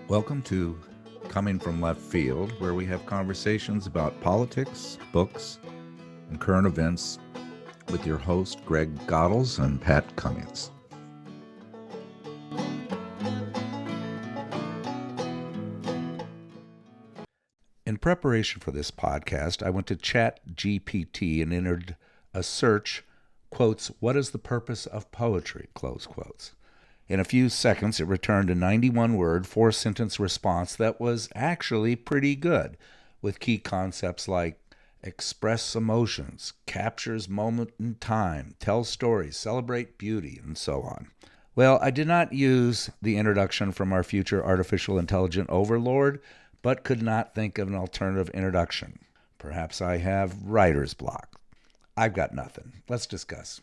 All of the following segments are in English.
Welcome to Coming from Left Field, where we have conversations about politics, books, and current events with your host, Greg Goddles and Pat Cummings. In preparation for this podcast, I went to ChatGPT and entered a search, quotes, "What is the purpose of poetry?" close quotes. In a few seconds, it returned a 91-word, 4-sentence response that was actually pretty good, with key concepts like express emotions, captures moment in time, tell stories, celebrate beauty, and so on. Well, I did not use the introduction from our future artificial intelligent overlord, but could not think of an alternative introduction. Perhaps I have writer's block. I've got nothing. Let's discuss.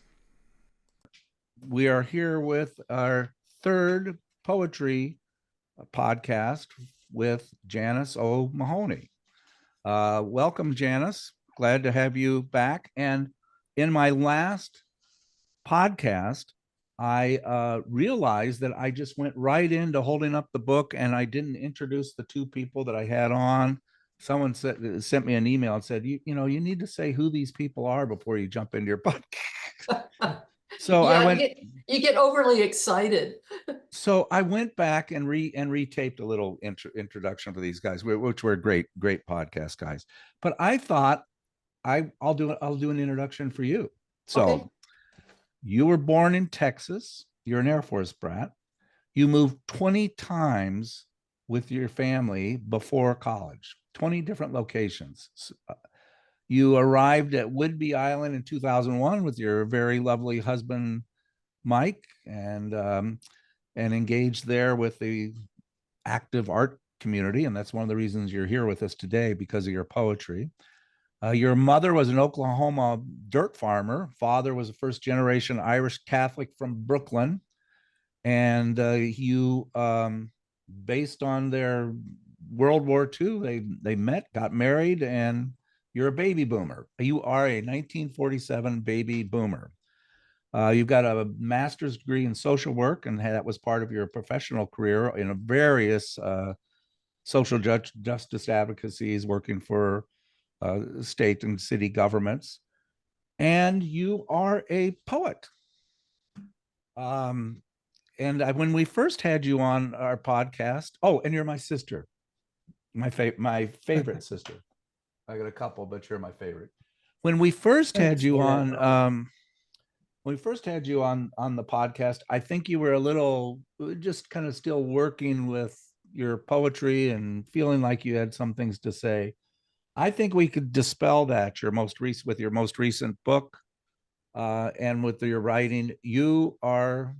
We are here with our third poetry podcast with Janice O'Mahony. Welcome, Janice. Glad to have you back. And in my last podcast, I realized that I just went right into holding up the book and I didn't introduce the two people that I had on. Someone sent me an email and said, you need to say who these people are before you jump into your podcast. So yeah, you get overly excited. So I went back and retaped a little introduction for these guys, which were great podcast guys. But I thought I'll do an introduction for you. So okay. You were born in Texas. You're an Air Force brat. You moved 20 times with your family before college, 20 different locations. You arrived at Whidbey Island in 2001 with your very lovely husband, Mike, and engaged there with the active art community. And that's one of the reasons you're here with us today, because of your poetry. Your mother was an Oklahoma dirt farmer. Father was a first-generation Irish Catholic from Brooklyn. And you, based on their World War II, they met, got married, and you're a baby boomer. You are a 1947 baby boomer. You've got a master's degree in social work, and that was part of your professional career in various social justice advocacies, working for state and city governments. And you are a poet. And when we first had you on our podcast, and you're my sister, my favorite sister. I got a couple, but you're my favorite. When we first had you on, the podcast, I think you were a little just kind of still working with your poetry and feeling like you had some things to say. I think we could dispel that with your most recent book, and with your writing. You are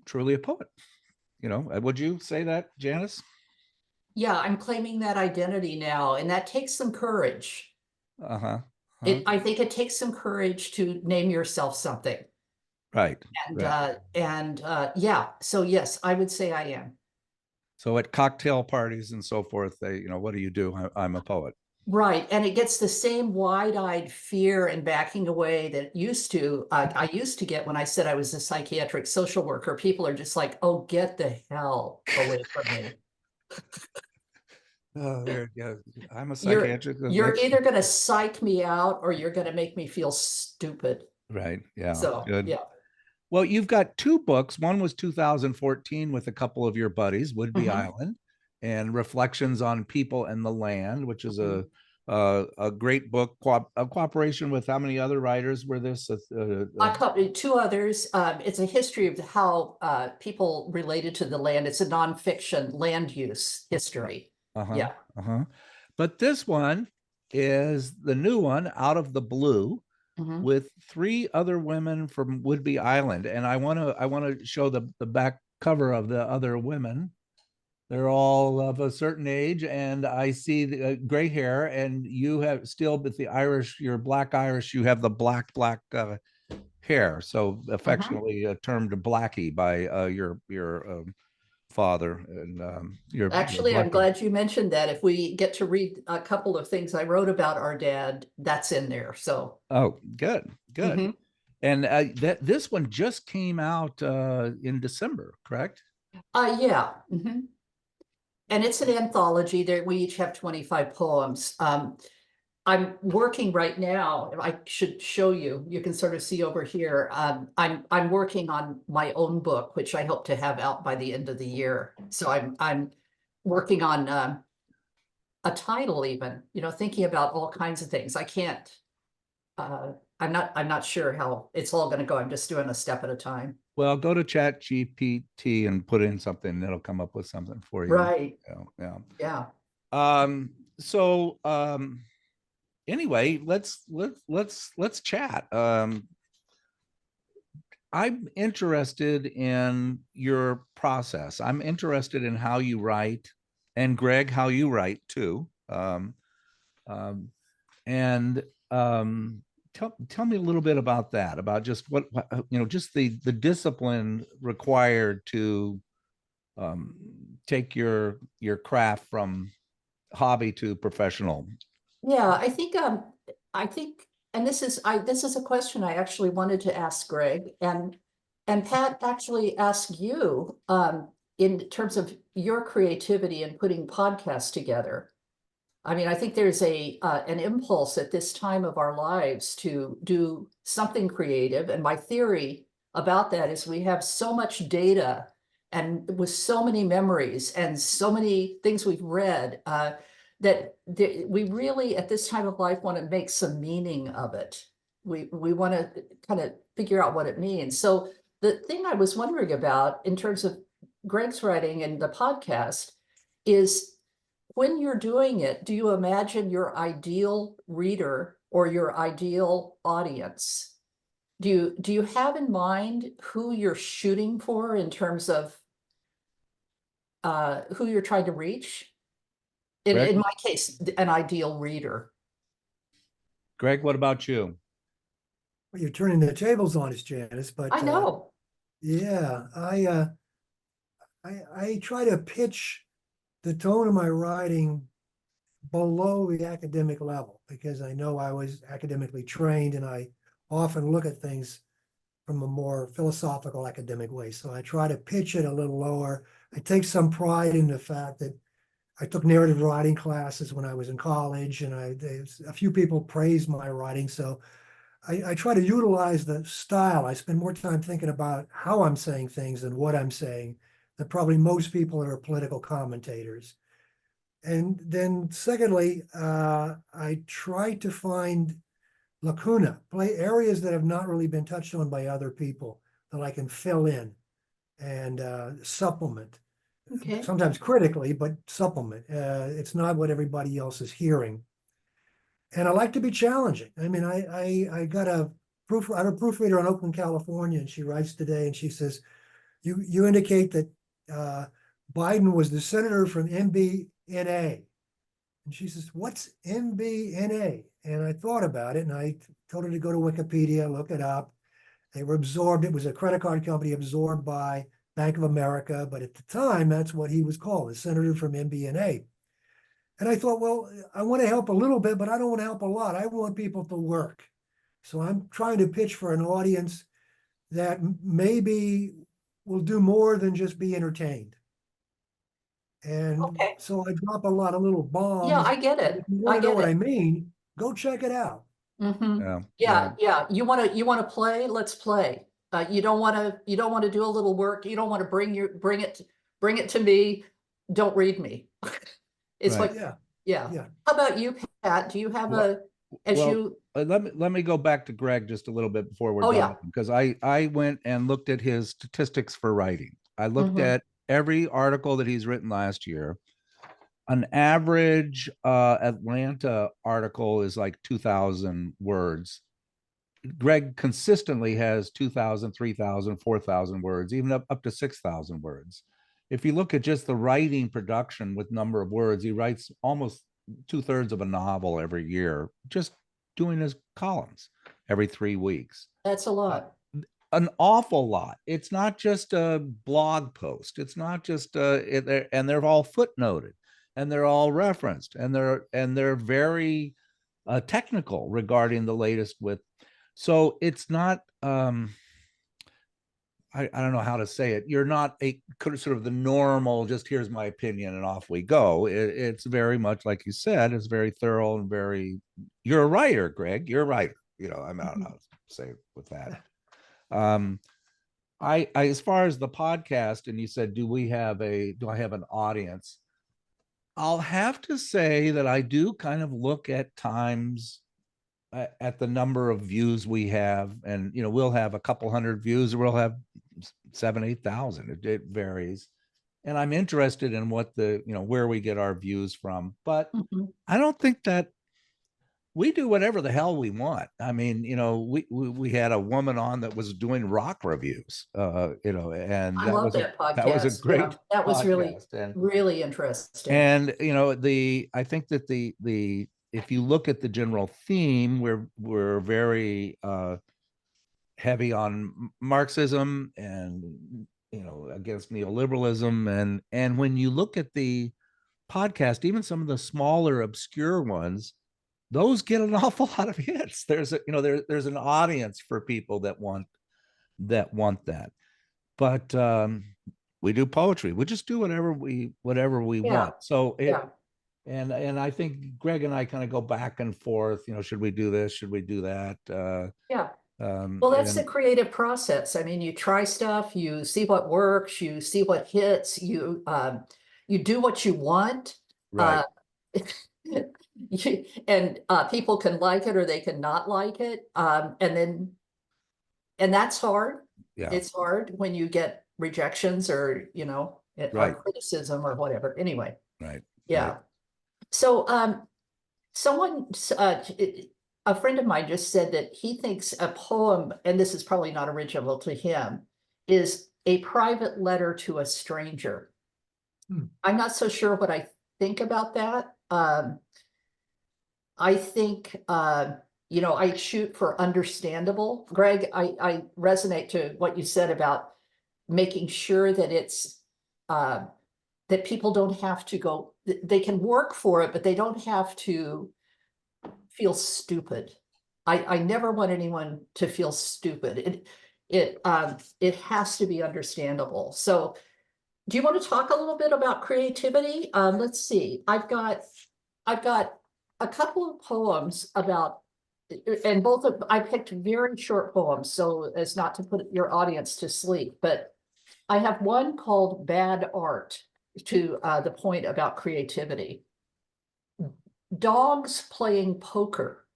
truly a poet. Would you say that, Janice? Yeah, I'm claiming that identity now, and that takes some courage. I think it takes some courage to name yourself something. Right. Yeah. So yes, I would say I am. So at cocktail parties and so forth, what do you do? I'm a poet. Right. And it gets the same wide-eyed fear and backing away that I used to get when I said I was a psychiatric social worker. People are just like, oh, get the hell away from me. Yeah, I'm a psychiatric. You're either going to psych me out or you're going to make me feel stupid. Right. Yeah. So, good. Yeah. Well, you've got two books. One was 2014 with a couple of your buddies, Whidbey Island, and Reflections on People and the Land, which is a great book. A cooperation with how many other writers were this? Two others. It's a history of how people related to the land. It's a nonfiction land use history. But this one is the new one, Out of the Blue, with 3 other women from Whidbey Island, and I want to show the back cover of the other women. They're all of a certain age, and I see the gray hair, and you have still, but the Irish, you're Black Irish, you have the black hair, so affectionately termed Blackie by your father. And actually, I'm glad you mentioned that. If we get to read a couple of things I wrote about our dad, that's in there. So good. And this one just came out in December, correct? Yeah. And it's an anthology there. We each have 25 poems. I'm working right now. I should show you. You can sort of see over here. I'm working on my own book, which I hope to have out by the end of the year. So I'm working on a title, even, you know, thinking about all kinds of things. I can't. I'm not sure how it's all going to go. I'm just doing a step at a time. Well, go to Chat GPT and put in something that'll come up with something for you. Right. Yeah. Yeah. So anyway, let's chat. I'm interested in your process. I'm interested in how you write, and Greg, how you write too. Um, and tell me a little bit about that, about just what you know, just the discipline required to take your craft from hobby to professional. Yeah, I think, and this is a question I actually wanted to ask Greg, and Pat actually asked you, in terms of your creativity in putting podcasts together. I mean, I think there's an impulse at this time of our lives to do something creative. And my theory about that is we have so much data and with so many memories and so many things we've read, that we really, at this time of life, want to make some meaning of it. We want to kind of figure out what it means. So the thing I was wondering about in terms of Greg's writing and the podcast is, when you're doing it, do you imagine your ideal reader or your ideal audience? Do you have in mind who you're shooting for in terms of who you're trying to reach? In my case, an ideal reader. Greg, what about you? Well, you're turning the tables on us, Janice, but I know. yeah, I try to pitch the tone of my writing below the academic level, because I know I was academically trained and I often look at things from a more philosophical academic way. So I try to pitch it a little lower. I take some pride in the fact that I took narrative writing classes when I was in college, and a few people praised my writing. So I try to utilize the style. I spend more time thinking about how I'm saying things than what I'm saying than probably most people that are political commentators. And then secondly, I try to find lacuna, play areas that have not really been touched on by other people that I can fill in and supplement. Okay. Sometimes critically, but supplement. It's not what everybody else is hearing. And I like to be challenging. I mean, I got I have a proofreader in Oakland, California, and she writes today and she says, you indicate that Biden was the senator from MBNA. And she says, what's MBNA? And I thought about it, and I told her to go to Wikipedia, look it up. They were absorbed. It was a credit card company absorbed by Bank of America. But at the time, that's what he was called, the senator from MBNA. And I thought, well, I want to help a little bit, but I don't want to help a lot. I want people to work. So I'm trying to pitch for an audience that maybe will do more than just be entertained. And Okay. so I drop a lot of little bombs. Yeah, I get it. If you I want to know get what I it. mean, go check it out. Mm-hmm. Yeah. You want to play? Let's play. You don't want to do a little work. You don't want to bring it to me. Don't read me. It's Right. what, Yeah. yeah. How about you, Pat? Do you have Well, let me go back to Greg just a little bit before we're Oh, done, yeah. because I went and looked at his statistics for writing. I looked Mhm. at every article that he's written last year. An average Atlanta article is like 2,000 words. Greg consistently has 2,000, 3,000, 4,000 words, even up to 6,000 words. If you look at just the writing production with number of words, he writes almost 2/3 of a novel every year, just doing his columns every 3 weeks. That's a lot. An awful lot. It's not just a blog post. It's not just and they're all footnoted, and they're all referenced, and they're very technical regarding the latest with. So it's not. I don't know how to say it. You're not a sort of the normal, just here's my opinion and off we go. It's very much like you said, it's very thorough and very, you're a writer, Greg, you're a writer. You know, I don't know how to say with that. I as far as the podcast, and you said, do I have an audience? I'll have to say that I do kind of look at times at the number of views we have, and you know, we'll have a couple hundred views, or we'll have 7,000, 8,000. It varies, and I'm interested in what where we get our views from. But I don't think that we do whatever the hell we want. I mean, you know, we had a woman on that was doing rock reviews, and I love that podcast. that was a great that was really, and, really interesting. and you know, I think that the if you look at the general theme, we're very heavy on Marxism and, you know, against neoliberalism, and when you look at the podcast, even some of the smaller obscure ones, those get an awful lot of hits. There's there's an audience for people that want that. But we do poetry. We just do whatever we want. So and I think Greg and I kind of go back and forth, you know, should we do this? Should we do that? Well, that's the creative process. I mean, you try stuff, you see what works, you see what hits, you do what you want. Right. And people can like it or they can not like it. And that's hard. Yeah. It's hard when you get rejections or, you know, or criticism or whatever. Anyway. Right. Yeah. Right. So a friend of mine just said that he thinks a poem, and this is probably not original to him, is a private letter to a stranger. I'm not so sure what I think about that. I think, you know, I shoot for understandable. Greg, I resonate to what you said about making sure that it's, that people don't have to go, they can work for it, but they don't have to feel stupid. I never want anyone to feel stupid. It has to be understandable. So do you want to talk a little bit about creativity? Let's see. I've got a couple of poems about, and I picked very short poems so as not to put your audience to sleep, but I have one called Bad Art, to the point about creativity. Dogs playing poker,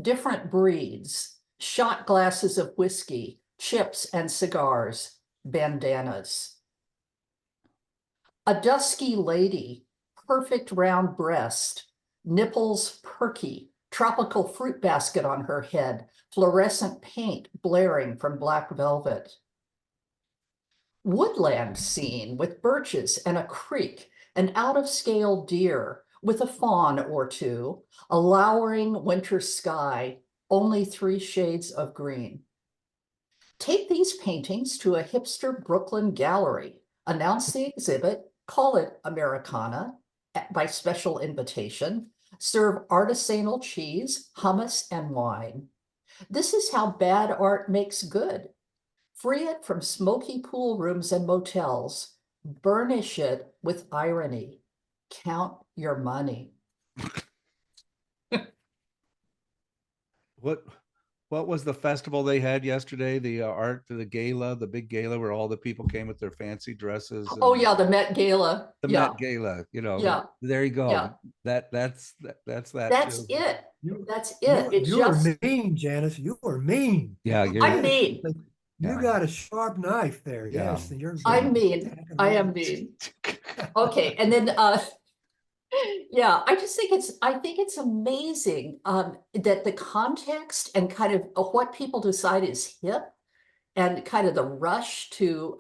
different breeds, shot glasses of whiskey, chips and cigars, bandanas. A dusky lady, perfect round breast, nipples perky, tropical fruit basket on her head, fluorescent paint blaring from black velvet. Woodland scene with birches and a creek, an out-of-scale deer with a fawn or two, a lowering winter sky, only 3 shades of green. Take these paintings to a hipster Brooklyn gallery, announce the exhibit, call it Americana by special invitation, serve artisanal cheese, hummus, and wine. This is how bad art makes good. Free it from smoky pool rooms and motels. Burnish it with irony. Count your money. What was the festival they had yesterday? The gala, the big gala where all the people came with their fancy dresses. Oh yeah, the Met Gala. The Met Gala, you know. Yeah. There you go. Yeah. That's That's too. it. That's it. You're mean, Janice. You are mean. Yeah, I'm mean. You got a sharp knife there. Yeah. Yes, I'm mean. I am mean. Okay, and then yeah, I think it's amazing that the context and kind of what people decide is hip and kind of the rush to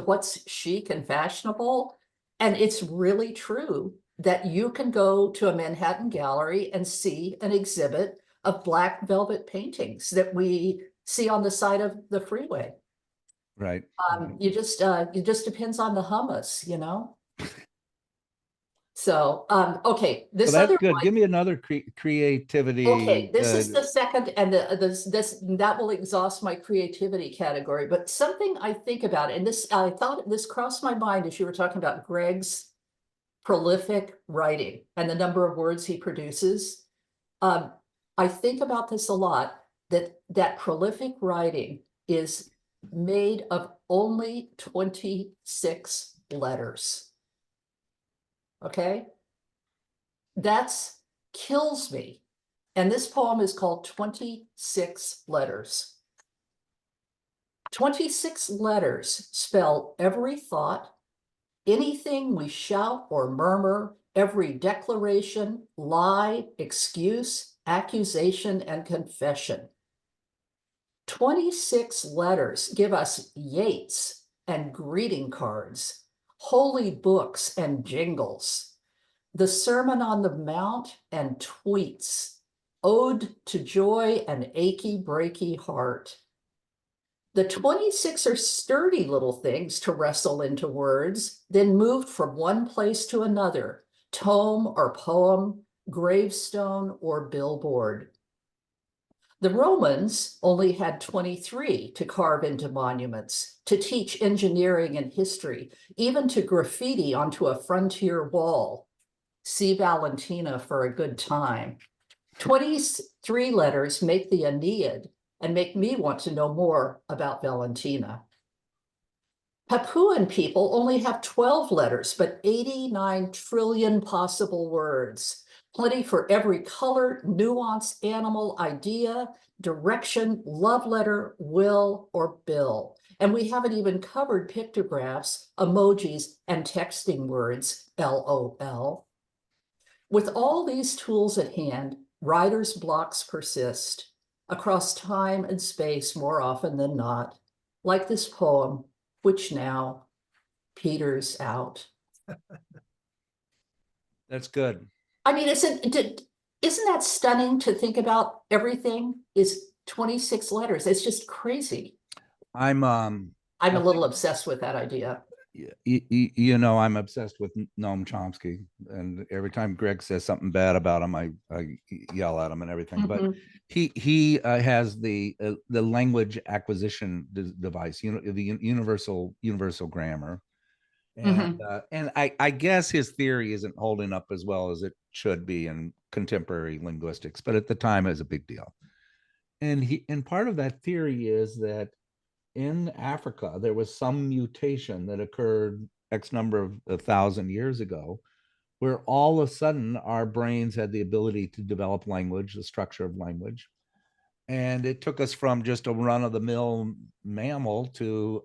what's chic and fashionable. And it's really true that you can go to a Manhattan gallery and see an exhibit of black velvet paintings that we see on the side of the freeway. Right. It just depends on the hummus, you know. So, okay, So this that's other good. one. Give me another creativity. Okay, this is the second, and this that will exhaust my creativity category. But something I think about, and this I thought this crossed my mind as you were talking about Greg's prolific writing and the number of words he produces. I think about this a lot, that prolific writing is made of only 26 letters. Okay, that's kills me. And this poem is called 26 Letters. 26 letters spell every thought, anything we shout or murmur, every declaration, lie, excuse, accusation, and confession. 26 letters give us Yeats and greeting cards, holy books and jingles, the Sermon on the Mount and tweets, ode to joy and achy breaky heart. The 26 are sturdy little things to wrestle into words, then moved from one place to another, tome or poem, gravestone or billboard. The Romans only had 23 to carve into monuments, to teach engineering and history, even to graffiti onto a frontier wall. See Valentina for a good time. 23 letters make the Aeneid and make me want to know more about Valentina. Papuan people only have 12 letters, but 89 trillion possible words. Plenty for every color, nuance, animal, idea, direction, love letter, will, or bill. And we haven't even covered pictographs, emojis, and texting words, LOL. With all these tools at hand, writer's blocks persist across time and space more often than not, like this poem, which now peters out. That's good. I mean, isn't that stunning to think about? Everything is 26 letters. It's just crazy. I'm I'm a little obsessed with that idea. you know, I'm obsessed with Noam Chomsky, and every time Greg says something bad about him, I yell at him and everything. But Mhm. he has the language acquisition device, you know, the universal grammar, and I guess his theory isn't holding up as well as it should be in contemporary linguistics, but at the time it was a big deal. And part of that theory is that in Africa, there was some mutation that occurred X number of 1,000 years ago, where all of a sudden our brains had the ability to develop language, the structure of language. And it took us from just a run of the mill mammal to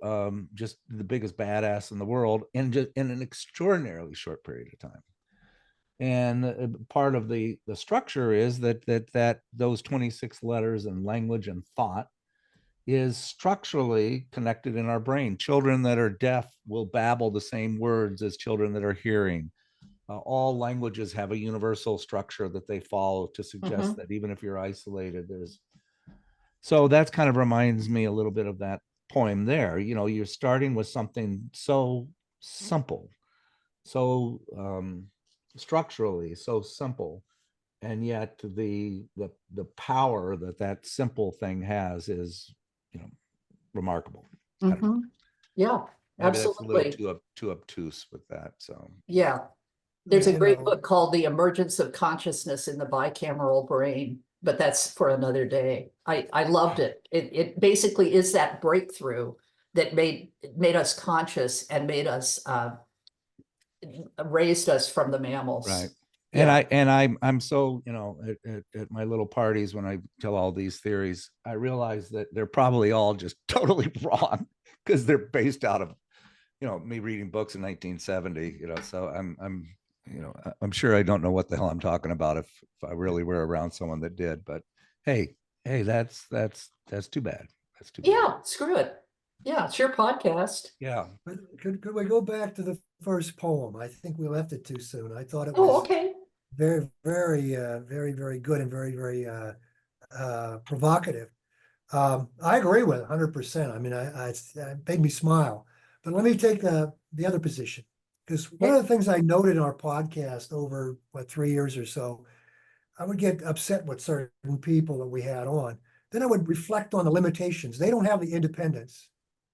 just the biggest badass in the world in an extraordinarily short period of time. And part of the structure is that those 26 letters and language and thought is structurally connected in our brain. Children that are deaf will babble the same words as children that are hearing. All languages have a universal structure that they follow to suggest that even if you're isolated, there's. So that's kind of reminds me a little bit of that poem there. You know, you're starting with something so simple, so structurally so simple, and yet the power that simple thing has is, you know, remarkable. Yeah, Maybe that's a little absolutely. too obtuse with that. So Yeah. There's a You great know, book called The Emergence of Consciousness in the Bicameral Brain, but that's for another day. I loved it. It basically is that breakthrough that made us conscious and made us raised us from the right. mammals. And Yeah. I'm so, you know, at my little parties when I tell all these theories, I realize that they're probably all just totally wrong because they're based out of, you know, me reading books in 1970, you know. So I'm you know, I'm sure I don't know what the hell I'm talking about if I really were around someone that did. But hey, that's too bad. That's too bad. Yeah, screw it. Yeah, it's your podcast. Yeah. but could we go back to the first poem? I think we left it too soon. I thought it Oh, was okay. very, very good and very provocative. I agree with it 100%. I mean, it made me smile. But let me take the other position. Because one of the things I noted in our podcast over, 3 years or so, I would get upset with certain people that we had on. Then I would reflect on the limitations. They don't have the independence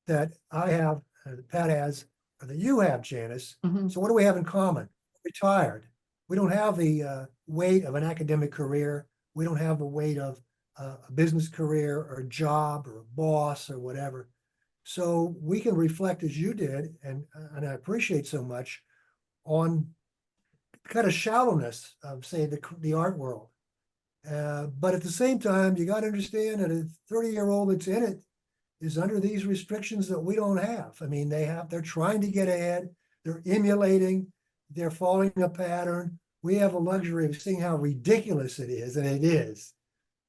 that I have, that Pat has, or that you have, Janice. Mhm. So what do we have in common? Retired. We don't have the weight of an academic career. We don't have the weight of a business career or a job or a boss or whatever. So we can reflect as you did, and I appreciate so much, on kind of shallowness of, say, the art world. But at the same time, you got to understand that a 30-year-old that's in it is under these restrictions that we don't have. I mean, they're trying to get ahead, they're emulating, they're following a pattern. We have a luxury of seeing how ridiculous it is, and it is.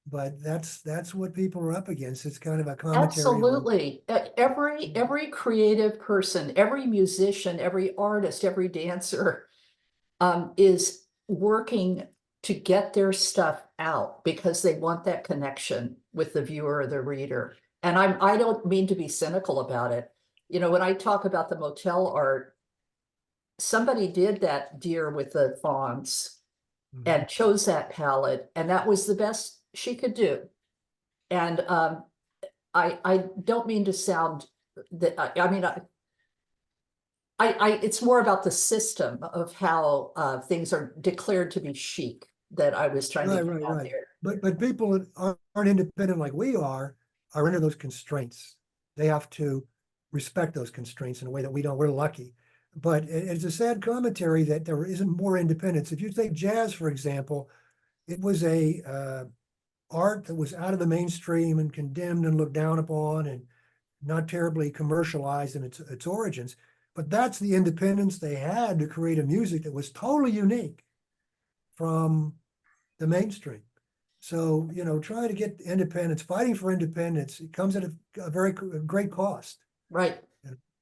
But that's what people are up against. It's kind of a commentary on. Absolutely. Every creative person, every musician, every artist, every dancer is working to get their stuff out because they want that connection with the viewer or the reader. And I don't mean to be cynical about it. You know, when I talk about the motel art, somebody did that deer with the fawns and chose that palette, and that was the best she could do. And I don't mean to sound that, I mean, it's more about the system of how things are declared to be chic that I was trying to Right, get out right. there. But people that aren't independent like we are under those constraints. They have to respect those constraints in a way that we don't. We're lucky. But it's a sad commentary that there isn't more independence. If you take jazz, for example, it was a art that was out of the mainstream and condemned and looked down upon and not terribly commercialized in its origins. But that's the independence they had to create a music that was totally unique from the mainstream. So, you know, trying to get independence, fighting for independence, it comes at a very great cost. Right,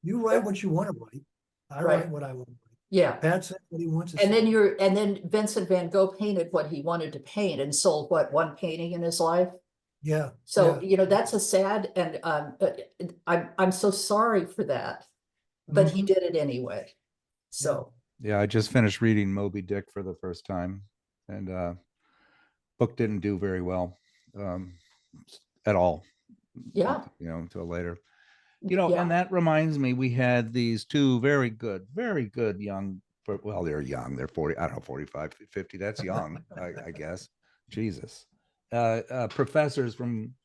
You write what you want to write. I Right. write what I want to write. yeah. Pat said what he wants to And say. then Vincent van Gogh painted what he wanted to paint and sold one painting in his life. Yeah. So, yeah. you know, that's a sad, and I'm so sorry for that, but he Mhm. did it anyway. So, Yeah, I just finished reading Moby Dick for the first time, and book didn't do very well um, at all. yeah, You know, until later. You know, yeah, and that reminds me, we had these two very good young, well, they're young, they're 40, I don't know, 45, 50, that's young, I guess. Jesus. Professors from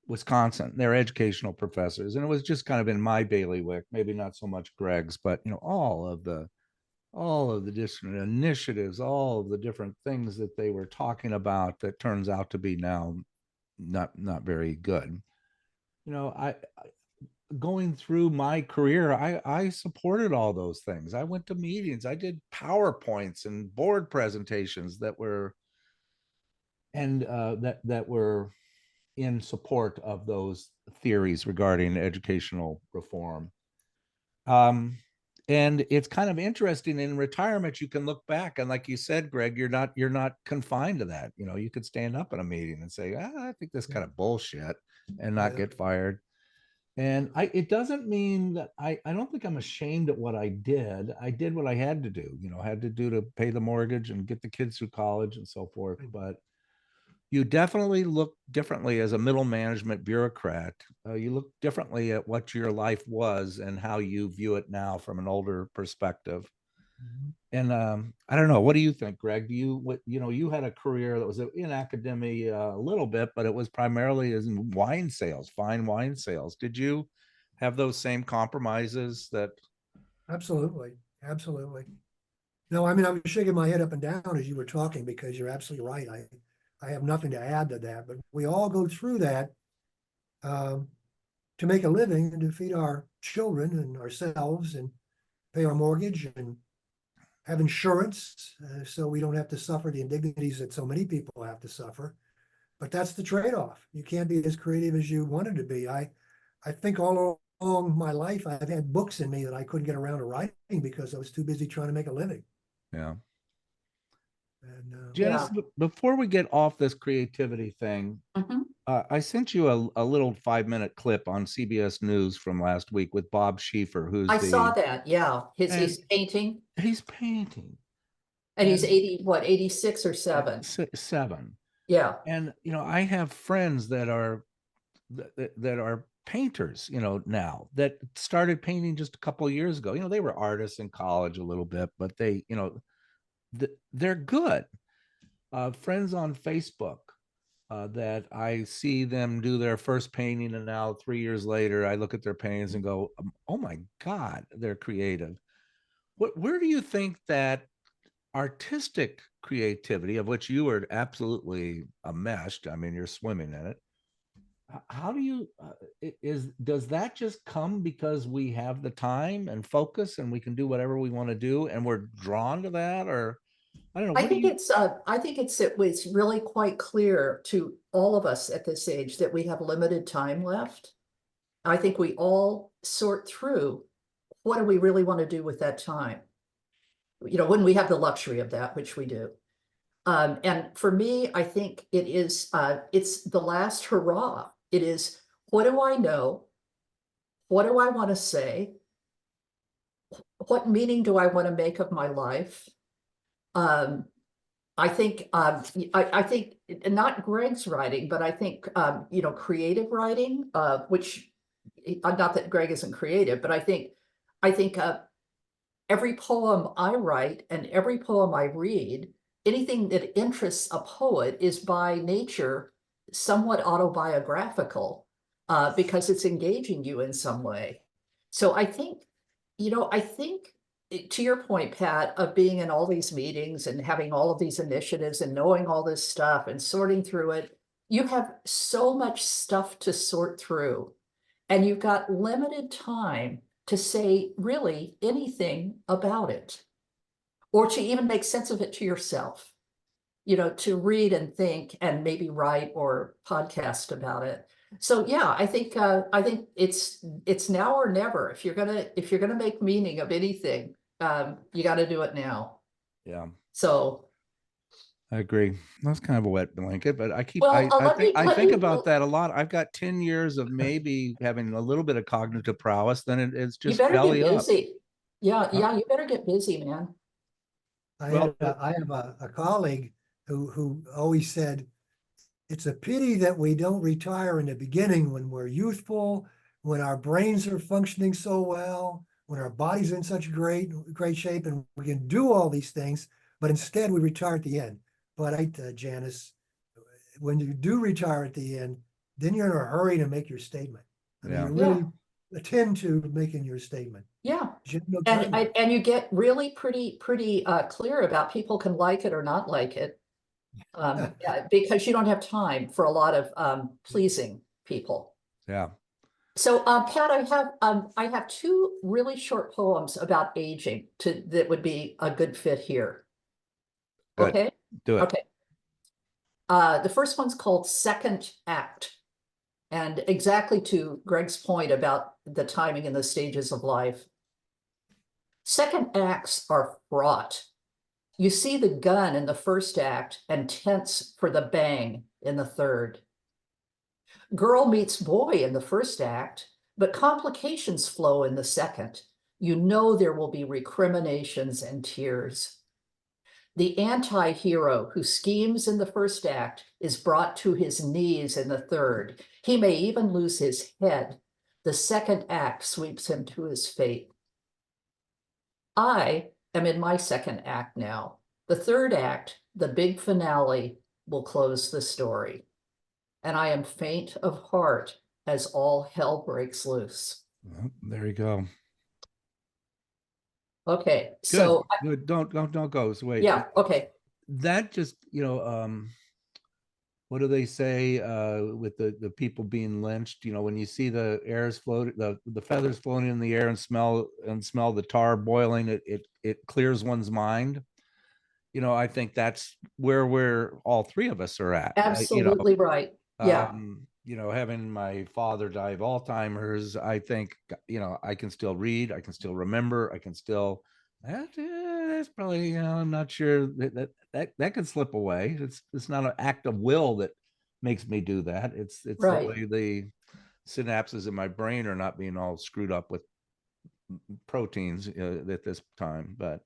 Wisconsin, they're educational professors. And it was just kind of in my bailiwick, maybe not so much Greg's, but, you know, all of the different initiatives, all of the different things that they were talking about that turns out to be now not very good. You know, I going through my career, I supported all those things. I went to meetings, I did PowerPoints and board presentations that were that were in support of those theories regarding educational reform. And it's kind of interesting, in retirement you can look back and, like you said, Greg, you're not confined to that. You know, you could stand up in a meeting and say, I think this kind of bullshit, and not Yeah. get fired. And it doesn't mean that I don't think I'm ashamed at what I did. I did what I had to do, you know, had to do to pay the mortgage and get the kids through college and so forth. But you definitely look differently as a middle management bureaucrat. You look differently at what your life was and how you view it now from an older perspective. Mhm. And I don't know. What do you think, Greg? You know, you had a career that was in academia a little bit, but it was primarily as in wine sales, fine wine sales. Did you have those same compromises that? Absolutely. Absolutely. No, I mean, I was shaking my head up and down as you were talking because you're absolutely right. I have nothing to add to that, but we all go through that um, to make a living and to feed our children and ourselves and pay our mortgage and have insurance so we don't have to suffer the indignities that so many people have to suffer. But that's the trade-off. You can't be as creative as you wanted to be. I think all along my life, I've had books in me that I couldn't get around to writing because I was too busy trying to make a living. Yeah. And Janice, before we get off this creativity thing, mhm. I sent you a little 5-minute clip on CBS News from last week with Bob Schieffer, who's I saw the, that. Yeah. and He's painting he's painting and he's and 80, what, 86 or 7. 7. Yeah. And, I have friends that are, that are painters, now that started painting just a couple of years ago. They were artists in college a little bit, but they, they're good. Friends on Facebook, that I see them do their first painting, and now 3 years later, I look at their paintings and go, "Oh my God, they're creative." Where do you think that artistic creativity, of which you are absolutely enmeshed? I mean, you're swimming in it. How do you does that just come because we have the time and focus and we can do whatever we want to do and we're drawn to that? Or I don't know, I what do think you? it's really quite clear to all of us at this age that we have limited time left. I think we all sort through what do we really want to do with that time? When we have the luxury of that, which we do. And for me, I think it's the last hurrah. It is, what do I know? What do I want to say? What meaning do I want to make of my life? Um, I think I think not Greg's writing, but I think creative writing, which not that Greg isn't creative, but I think every poem I write and every poem I read, anything that interests a poet is by nature somewhat autobiographical, because it's engaging you in some way. So I think to your point, Pat, of being in all these meetings and having all of these initiatives and knowing all this stuff and sorting through it, you have so much stuff to sort through, and you've got limited time to say really anything about it, or to even make sense of it to yourself, to read and think and maybe write or podcast about it. So yeah, I think it's now or never. If you're gonna make meaning of anything, you got to do it now. Yeah, So I agree. That's kind of a wet blanket, but I keep well, let me I let think me about that a lot. I've got 10 years of maybe having a little bit of cognitive prowess, then it's you just better get belly up. busy. Yeah, Huh? yeah, you better get busy, man. Well, I have a colleague who always said, it's a pity that we don't retire in the beginning when we're youthful, when our brains are functioning so well, when our body's in such great shape, and we can do all these things, but instead we retire at the end. But Janice, when you do retire at the end, then you're in a hurry to make your statement. I mean, yeah. you Yeah, really attend to making your statement. yeah. You have no And time left. and you get really pretty clear about people can like it or not like it. Yeah, because you don't have time for a lot of pleasing people. Yeah. So Pat, I have two really short poems about aging that would be a good fit here. Good. Okay? Do it. Okay. The first one's called Second Act. And exactly to Greg's point about the timing and the stages of life. Second acts are fraught. You see the gun in the first act and tense for the bang in the third. Girl meets boy in the first act, but complications flow in the second. You know there will be recriminations and tears. The anti-hero who schemes in the first act is brought to his knees in the third. He may even lose his head. The second act sweeps him to his fate. I am in my second act now. The third act, the big finale, will close the story. And I am faint of heart as all hell breaks loose. Well, there you go. Okay, Good. so Good. Don't go. So wait. yeah, okay. That just, what do they say with the people being lynched? When you see the airs float, the feathers floating in the air and smell the tar boiling, it clears one's mind. I think that's where we're all three of us are at. Absolutely right. Yeah, Having my father die of Alzheimer's, I think, I can still read, I can still remember, I can still, that's probably, I'm not sure that could slip away. It's not an act of will that makes me do that. It's Right. the way the synapses in my brain are not being all screwed up with proteins at this time. But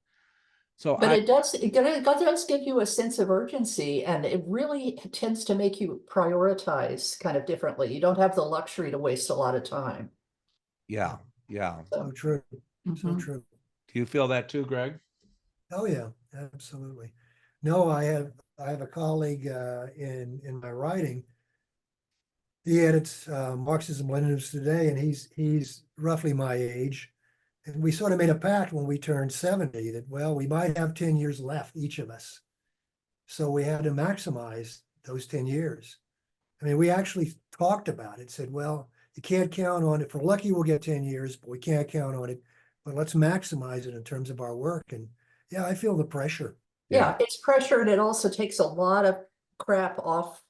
so But it does give you a sense of urgency, and it really tends to make you prioritize kind of differently. You don't have the luxury to waste a lot of time. yeah. So true. So Mhm. true. Do you feel that too, Greg? Oh, yeah, absolutely. No, I have a colleague in my writing. He edits Marxism Leninism Today, and he's roughly my age. And we sort of made a pact when we turned 70 that, well, we might have 10 years left, each of us. So we had to maximize those 10 years. I mean, we actually talked about it, said, well, you can't count on it. If we're lucky, we'll get 10 years, but we can't count on it. But let's maximize it in terms of our work. And yeah, I feel the pressure. Yeah, it's pressure, and it also takes a lot of crap off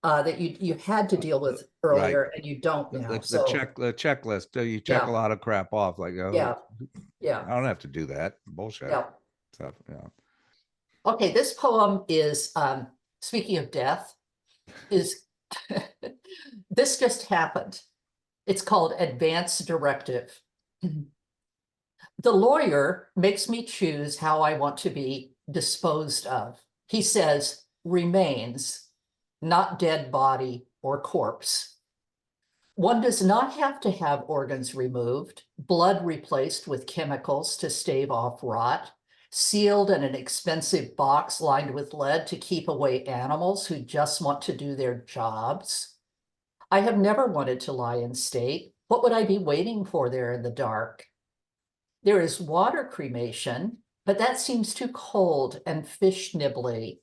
that you had to deal with Right. earlier and you don't now. The So checklist. You check yeah, a lot of crap off. Like, oh, yeah, I yeah, don't have to do that bullshit yeah. stuff. Yeah. Okay, this poem is speaking of death, is this just happened. It's called Advance Directive. The lawyer makes me choose how I want to be disposed of. He says remains, not dead body or corpse. One does not have to have organs removed, blood replaced with chemicals to stave off rot, sealed in an expensive box lined with lead to keep away animals who just want to do their jobs. I have never wanted to lie in state. What would I be waiting for there in the dark? There is water cremation, but that seems too cold and fish nibbly.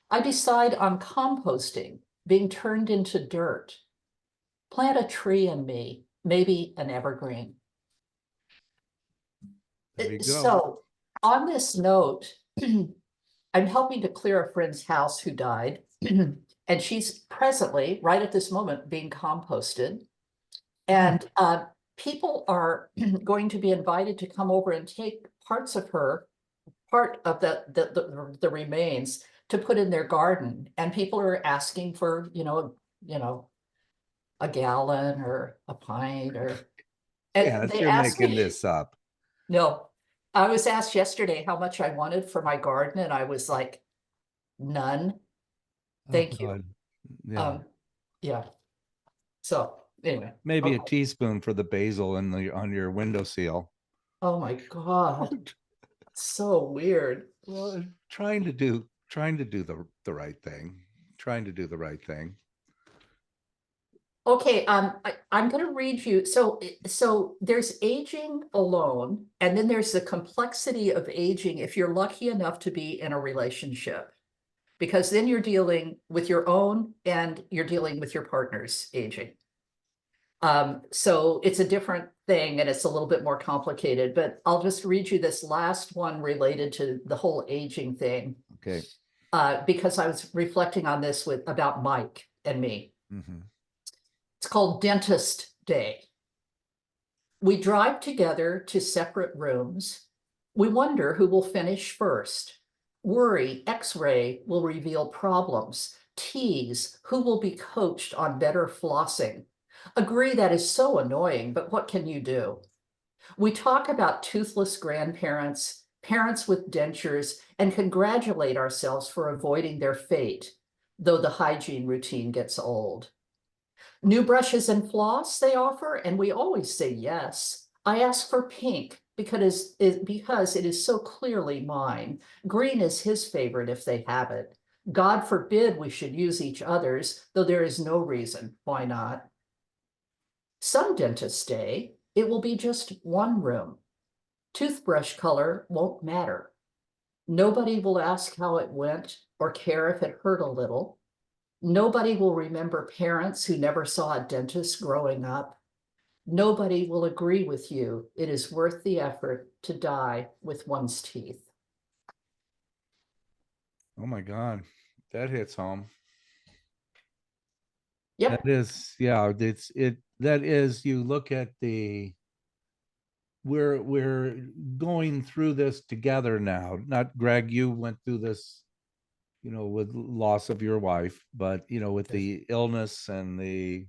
I decide on composting, being turned into dirt. Plant a tree in me, maybe an evergreen. There you go. So on this note, I'm helping to clear a friend's house who died, and she's presently, right at this moment, being composted. And people are going to be invited to come over and take parts of her, part of the remains to put in their garden. And people are asking for, a gallon or a pint or, and Yeah, they you're asked making me, this up. no, I was asked yesterday how much I wanted for my garden, and I was like, none. Thank you. God. Yeah. Yeah. So anyway. Maybe a Okay. teaspoon for the basil in on your windowsill. Oh my God. So weird. Well, trying to do the right thing. Trying to do the right thing. Okay, I'm gonna read you. So there's aging alone, and then there's the complexity of aging if you're lucky enough to be in a relationship. Because then you're dealing with your own and you're dealing with your partner's aging. So it's a different thing and it's a little bit more complicated, but I'll just read you this last one related to the whole aging thing. Okay. Because I was reflecting on this about Mike and me. Mm-hmm. It's called Dentist Day. We drive together to separate rooms. We wonder who will finish first. Worry, X-ray will reveal problems. Tease, who will be coached on better flossing. Agree that is so annoying, but what can you do? We talk about toothless grandparents, parents with dentures, and congratulate ourselves for avoiding their fate, though the hygiene routine gets old. New brushes and floss they offer, and we always say yes. I ask for pink because it is so clearly mine. Green is his favorite if they have it. God forbid we should use each other's, though there is no reason why not. Some dentists say it will be just one room. Toothbrush color won't matter. Nobody will ask how it went or care if it hurt a little. Nobody will remember parents who never saw a dentist growing up. Nobody will agree with you. It is worth the effort to die with one's teeth. Oh my God, that hits home. Yep. That is, yeah, that is, you look at we're going through this together now. Not Greg, you went through this, with loss of your wife, but with Yes. the illness and the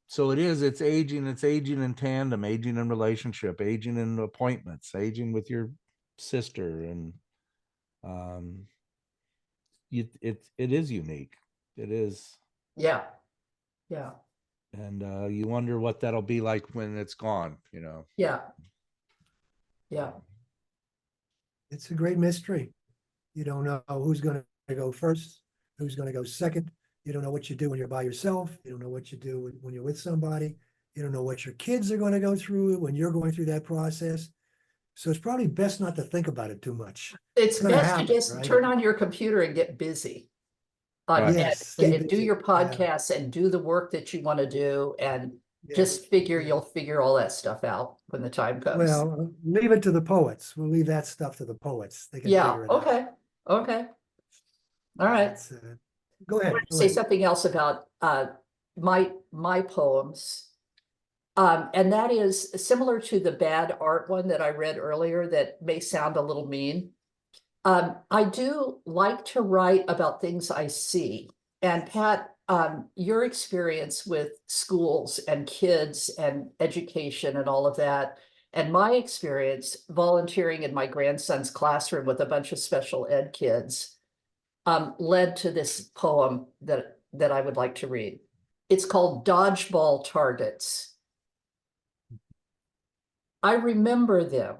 so it's aging in tandem, aging in relationship, aging in appointments, aging with your sister, and um it is unique. It is. Yeah. Yeah. And you wonder what that'll be like when it's gone, Yeah. Yeah. It's a great mystery. You don't know who's going to go first, who's going to go second. You don't know what you do when you're by yourself. You don't know what you do when you're with somebody. You don't know what your kids are going to go through when you're going through that process. So it's probably best not to think about it too much. It's gonna best to happen, just right? turn on your computer and get busy. Right. And Yes, stay do busy. your Yeah, podcasts and do the work that you want to do, and yeah, just figure yeah. you'll figure all that stuff out when the time comes. Well, leave it to the poets. We'll leave that stuff to the poets. They can Yeah, figure it out. okay, okay. All right. That's, go I ahead. want to Go say ahead. something else about my poems. And that is similar to the bad art one that I read earlier that may sound a little mean. I do like to write about things I see. And Pat, your experience with schools and kids and education and all of that, and my experience volunteering in my grandson's classroom with a bunch of special ed kids, led to this poem that I would like to read. It's called Dodgeball Targets. I remember them.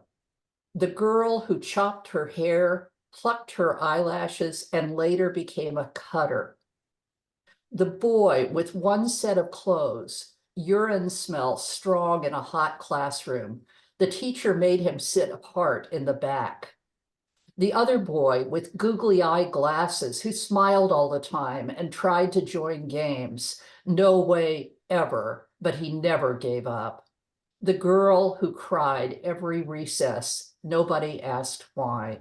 The girl who chopped her hair, plucked her eyelashes, and later became a cutter. The boy with one set of clothes, urine smell strong in a hot classroom. The teacher made him sit apart in the back. The other boy with googly eye glasses who smiled all the time and tried to join games. No way ever, but he never gave up. The girl who cried every recess, nobody asked why.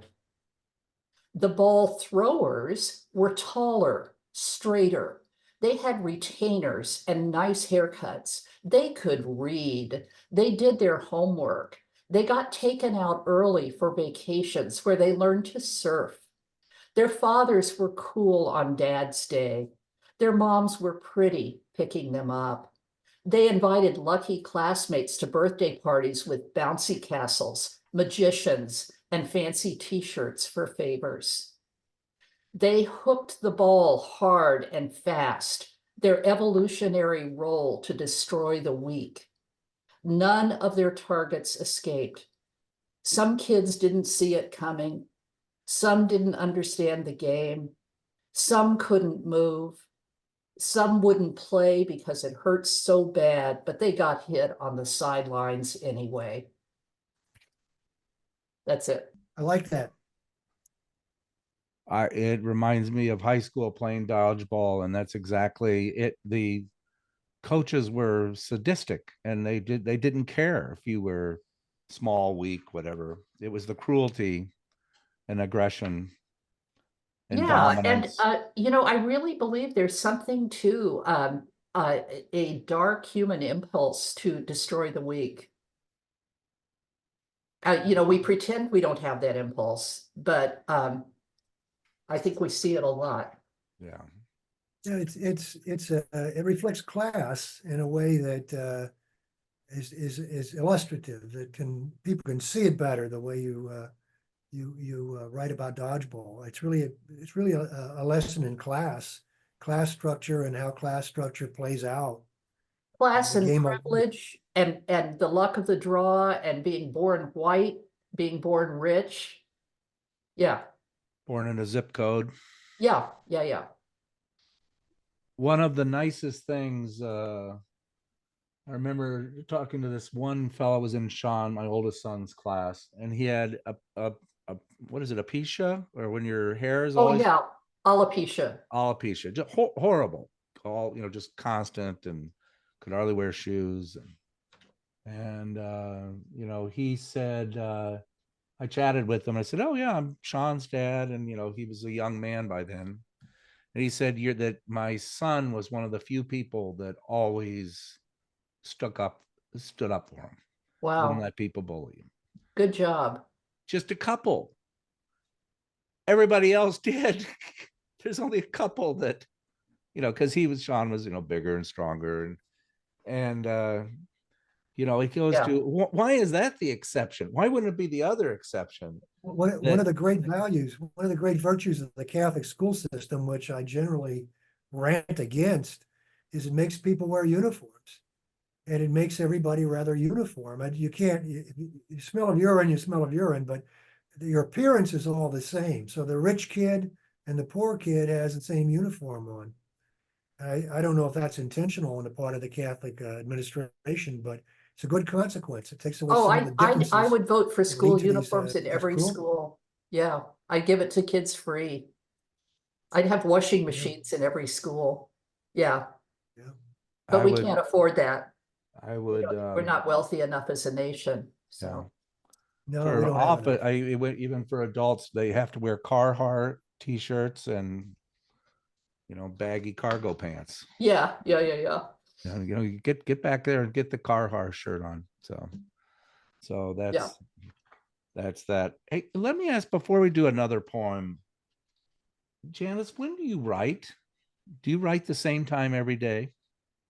The ball throwers were taller, straighter. They had retainers and nice haircuts. They could read. They did their homework. They got taken out early for vacations where they learned to surf. Their fathers were cool on Dad's Day. Their moms were pretty, picking them up. They invited lucky classmates to birthday parties with bouncy castles, magicians, and fancy t-shirts for favors. They hooked the ball hard and fast, their evolutionary role to destroy the weak. None of their targets escaped. Some kids didn't see it coming. Some didn't understand the game. Some couldn't move. Some wouldn't play because it hurts so bad, but they got hit on the sidelines anyway. That's it. I like that. It reminds me of high school playing dodgeball, and that's exactly it. The coaches were sadistic, and they didn't care if you were small, weak, whatever. It was the cruelty and aggression and Yeah, and dominance. I really believe there's something to a dark human impulse to destroy the weak. We pretend we don't have that impulse, but I think we see it a lot. Yeah. Yeah, it reflects class in a way that is illustrative. That people can see it better the way you write about dodgeball. It's really a lesson in class structure and how class structure plays out. Class The and game of privilege and the luck of the draw and being born white, being born rich. Yeah, Born in a zip code. yeah, yeah, yeah. One of the nicest things, I remember talking to this one fellow was in Sean, my oldest son's class, and he had a what is it, alopecia, or when your hair is Oh always yeah, alopecia. alopecia, just horrible, all just constant, and could hardly wear shoes, and he said, I chatted with him. I said, "Oh yeah, I'm Sean's dad," and he was a young man by then. And he said, "You're that my son was one of the few people that always stood up for him, wouldn't Wow, let people bully him. good job. Just a couple." everybody else did. There's only a couple that, because Sean was, bigger and stronger, and he goes Yeah. to, why is that the exception? Why wouldn't it be the other exception? One of the great values, one of the great virtues of the Catholic school system, which I generally rant against, is it makes people wear uniforms. And it makes everybody rather uniform. And you can't, you smell of urine, you smell of urine, but your appearance is all the same. So the rich kid and the poor kid has the same uniform on. I don't know if that's intentional on the part of the Catholic administration, but it's a good consequence. It takes away Oh, some of the I differences. would vote for that school lead to these, uniforms in these every cruel- school. Yeah, I'd give it to kids free. I'd have washing machines in every school. Yeah, Yeah. but I we would, can't afford that. I would, We're not wealthy enough as a nation, yeah. so. No, For we don't have office, enough. even for adults, they have to wear Carhartt t-shirts and, baggy cargo pants. Yeah. You get back there and get the Carhartt shirt on. So Yeah. that's that. Hey, let me ask before we do another poem, Janice, when do you write? Do you write the same time every day?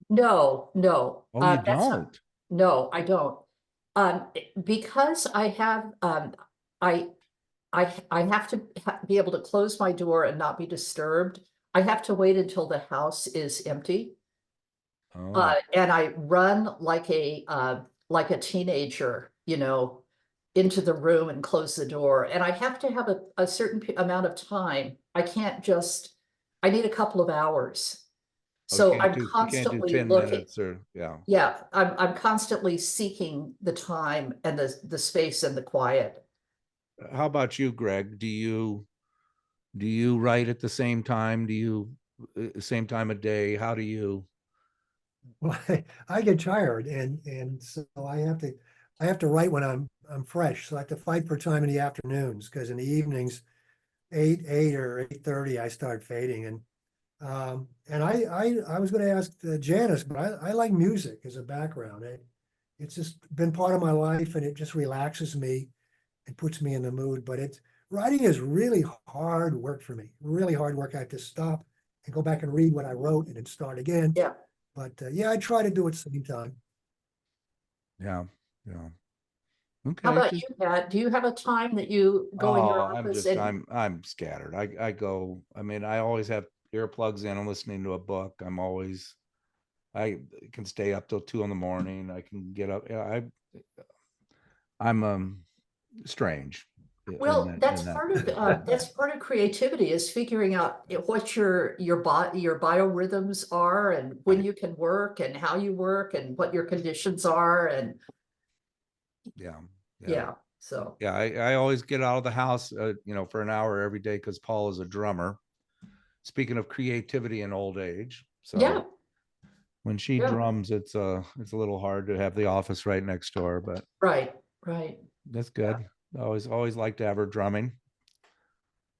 No. Oh, you That's not- don't? No, I don't. Because I have, I have to be able to close my door and not be disturbed. I have to wait until the house is empty. Oh, And I run like a teenager, into the room and close the door. And I have to have a certain amount of time. I need a couple of hours. So I'm you can't do constantly 10 looking. minutes or, yeah. Yeah, I'm constantly seeking the time and the space and the quiet. How about you, Greg? Do you write at the same time? Do you same time of day? How do you? Well, I get tired and so I have to write when I'm fresh. So I have to fight for time in the afternoons because in the evenings, 8 or 8:30, I start fading. And I was going to ask Janice, but I like music as a background. It's just been part of my life and it just relaxes me and puts me in the mood. But writing is really hard work for me, really hard work. I have to stop and go back and read what I wrote and then start again. Yeah. But yeah, I try to do it same time. Yeah. Okay. How about you, Pat? Do you have a time that you go in your office and I'm scattered. I go, I always have earplugs in. I'm listening to a book. I can stay up till 2 a.m. I can get up. Yeah, I'm strange. well, that's that. part of that's part of creativity is figuring out what your biorhythms are and when Right. you can work and how you work and what your conditions are and Yeah. so Yeah. I always get out of the house, for an hour every day because Paul is a drummer. Speaking of creativity in old age, so yeah. when she Yeah. drums, it's a little hard to have the office right next door, but Right. that's good. Always like to have her drumming.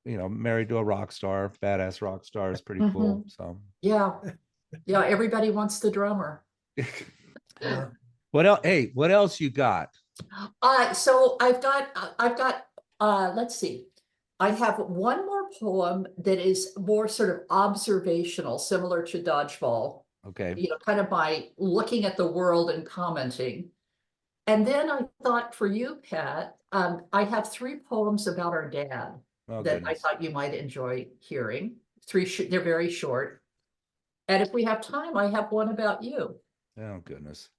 Married to a rock star, badass rock star is pretty cool. So Yeah. Everybody wants the drummer. Yeah. what else? Hey, what else you got? So I've got let's see. I have one more poem that is more sort of observational, similar to Dodgeball, Okay. kind of by looking at the world and commenting. And then I thought for you, Pat, I have 3 poems about our dad Oh, that I goodness. thought you might enjoy hearing. They're very short. And if we have time, I have one about you. Oh, goodness.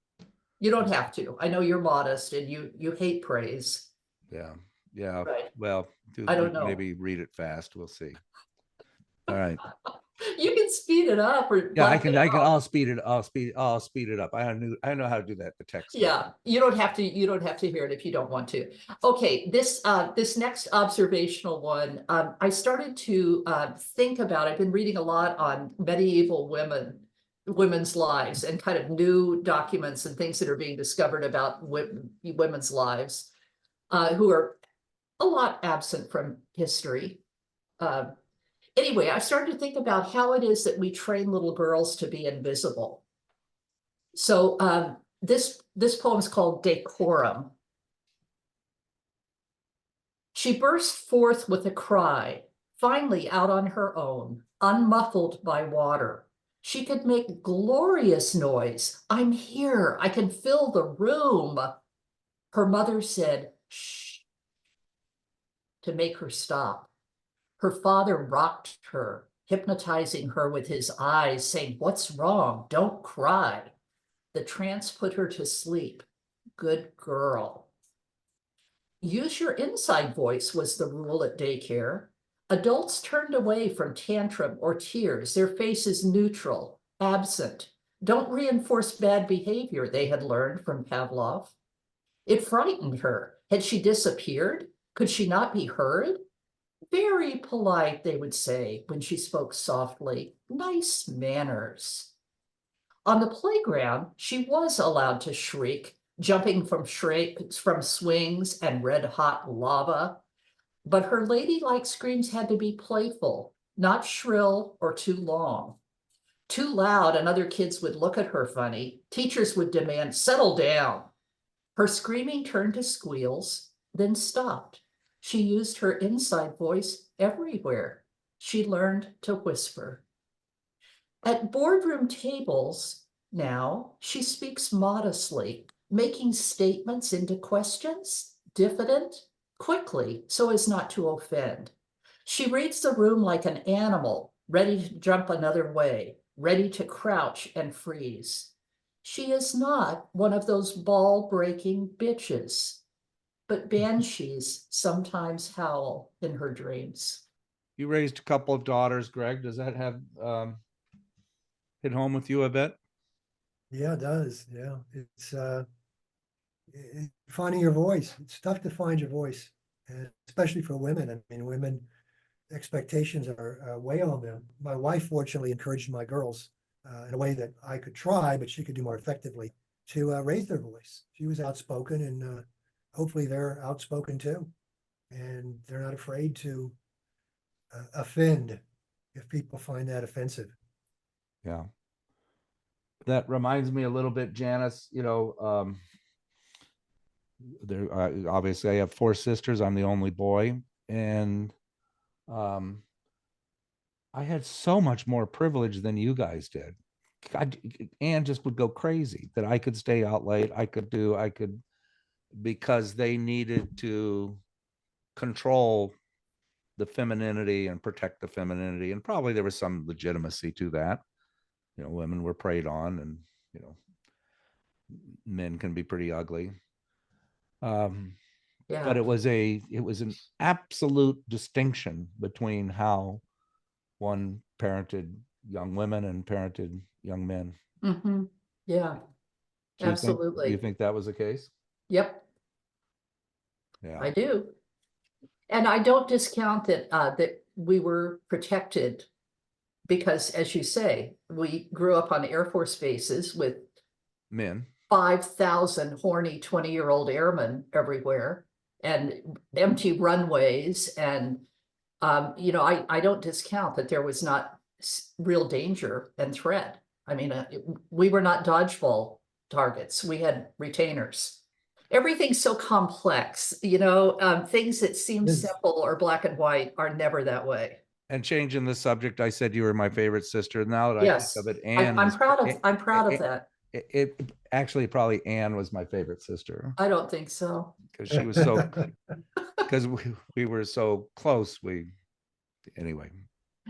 You don't have to. I know you're modest and you hate praise. Yeah. Yeah. Right. Well, I don't know. maybe read it fast. We'll see. All right. You can speed it up or Yeah, laugh it out. I'll speed it up. I know how to do that. The text. Yeah, you don't have to hear it if you don't want to. Okay, this next observational one, I started to think about. I've been reading a lot on medieval women's lives and kind of new documents and things that are being discovered about women's lives, who are a lot absent from history. Anyway, I started to think about how it is that we train little girls to be invisible. So this poem is called Decorum. She burst forth with a cry, Finally, out on her own, unmuffled by water, she could make glorious noise. I'm here. I can fill the room. Her mother said, shh, to make her stop. Her father rocked her, hypnotizing her with his eyes, saying, what's wrong? Don't cry. The trance put her to sleep. Good girl. Use your inside voice was the rule at daycare. Adults turned away from tantrum or tears, their faces neutral, absent. Don't reinforce bad behavior, they had learned from Pavlov. It frightened her. Had she disappeared? Could she not be heard? Very polite, they would say when she spoke softly. Nice manners. On the playground, she was allowed to shriek, jumping from swings and red-hot lava. But her ladylike screams had to be playful, not shrill or too long. Too loud, and other kids would look at her funny. Teachers would demand, settle down. Her screaming turned to squeals, then stopped. She used her inside voice everywhere. She learned to whisper. At boardroom tables now, she speaks modestly, making statements into questions, diffident, quickly, so as not to offend. She reads the room like an animal, ready to jump another way, ready to crouch and freeze. She is not one of those ball-breaking bitches, but banshees sometimes howl in her dreams. You raised a couple of daughters, Greg. Does that have hit home with you a bit? Yeah, it does. Yeah, it's finding your voice. It's tough to find your voice, and especially for women. I mean, women expectations are way on them. My wife fortunately encouraged my girls in a way that I could try, but she could do more effectively to raise their voice. She was outspoken, and hopefully they're outspoken too, and they're not afraid to offend if people find that offensive. Yeah. That reminds me a little bit, Janice, there obviously I have 4 sisters. I'm the only boy, and I had so much more privilege than you guys did. Anne just would go crazy that I could stay out late. I could because they needed to control the femininity and protect the femininity. And probably there was some legitimacy to that. Women were preyed on, and, men can be pretty ugly. But it was an absolute distinction between how one parented young women and parented young men. Mm-hmm. Yeah, Do you absolutely. do you think that was the case? Yep, Yeah. I do. And I don't discount that that we were protected because, as you say, we grew up on Air Force bases with Men. 5,000 horny 20-year-old airmen everywhere and empty runways. And, I don't discount that there was not real danger and threat. I mean, we were not dodgeball targets. We had retainers. Everything's so complex, things that seem Yes. simple or black and white are never that way. And changing the subject, I said you were my favorite sister. Now that I Yes, think of it, Anne I'm is proud of that. it actually probably Anne was my favorite sister I don't think so. because she was so because we were so close. Anyway.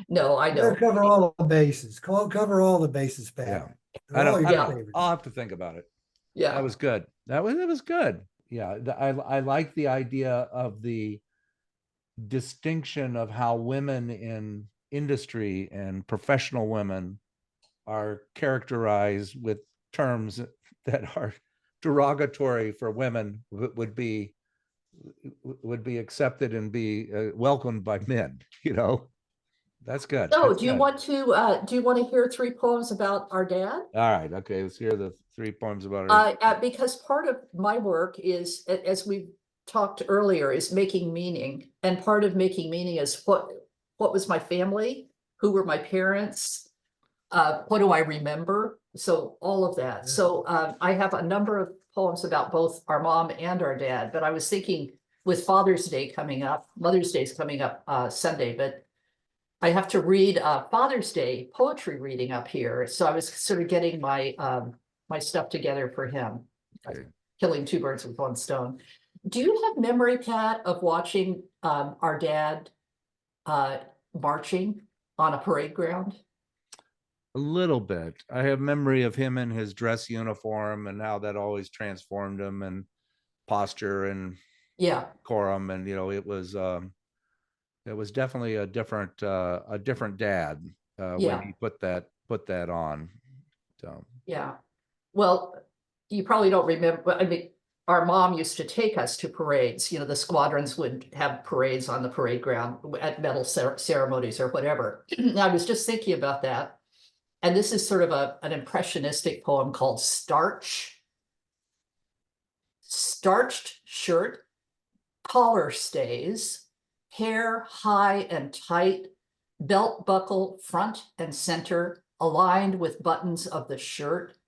No, I know. Cover all the bases. Cover all the bases, Pat. Yeah. They're all your Yeah. favorites. I'll have to think about it. Yeah. That was good. That was good. Yeah. I like the idea of the distinction of how women in industry and professional women are characterized with terms that are derogatory for women would be accepted and be welcomed by men. That's good. So That's do you good. want to hear 3 poems about our dad? All right. Okay. Let's hear the 3 poems about our. Because part of my work is, as we talked earlier, is making meaning. And part of making meaning is what was my family? Who were my parents? What do I remember? So all of that. Yeah. So I have a number of poems about both our mom and our dad, but I was thinking with Father's Day coming up, Mother's Day is coming up Sunday, but I have to read Father's Day poetry reading up here. So I was sort of getting my my stuff together for him. Okay. Killing two birds with one stone. Do you have memory, Pat, of watching our dad marching on a parade ground? A little bit. I have memory of him in his dress uniform and how that always transformed him, and posture and Yeah, decorum, and it was definitely a different dad when yeah, he put that on. So yeah. Well, you probably don't remember. I mean, our mom used to take us to parades. You know, the squadrons would have parades on the parade ground at medal ceremonies or whatever. I was just thinking about that. And this is sort of an impressionistic poem called Starch. Starched shirt, collar stays, hair high and tight, belt buckle front and center, aligned with buttons of the shirt,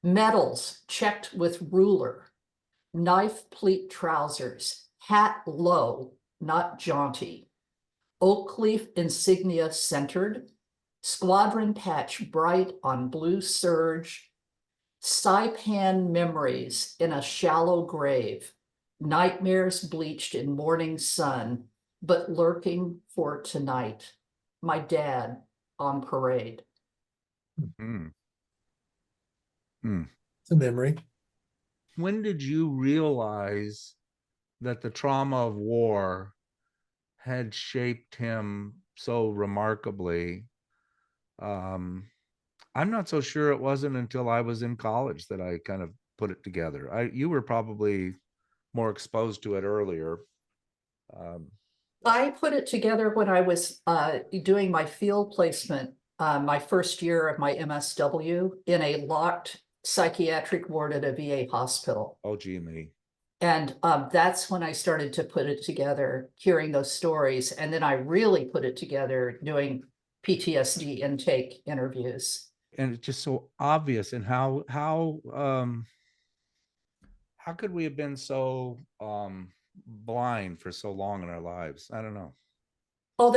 medals checked with ruler, knife pleat trousers, hat low, not jaunty, oak leaf insignia centered, squadron patch bright on blue serge, Saipan memories in a shallow grave, nightmares bleached in morning sun, but lurking for tonight. My dad on parade. mm, mm. It's a memory. When did you realize that the trauma of war had shaped him so remarkably? I'm not so sure it wasn't until I was in college that I kind of put it together. You were probably more exposed to it earlier. I put it together when I was doing my field placement, my first year of my MSW in a locked psychiatric ward at a VA hospital. Oh, gee, me. And that's when I started to put it together, hearing those stories. And then I really put it together doing PTSD intake interviews. And it's just so obvious. And how could we have been so blind for so long in our lives? I don't know. Oh,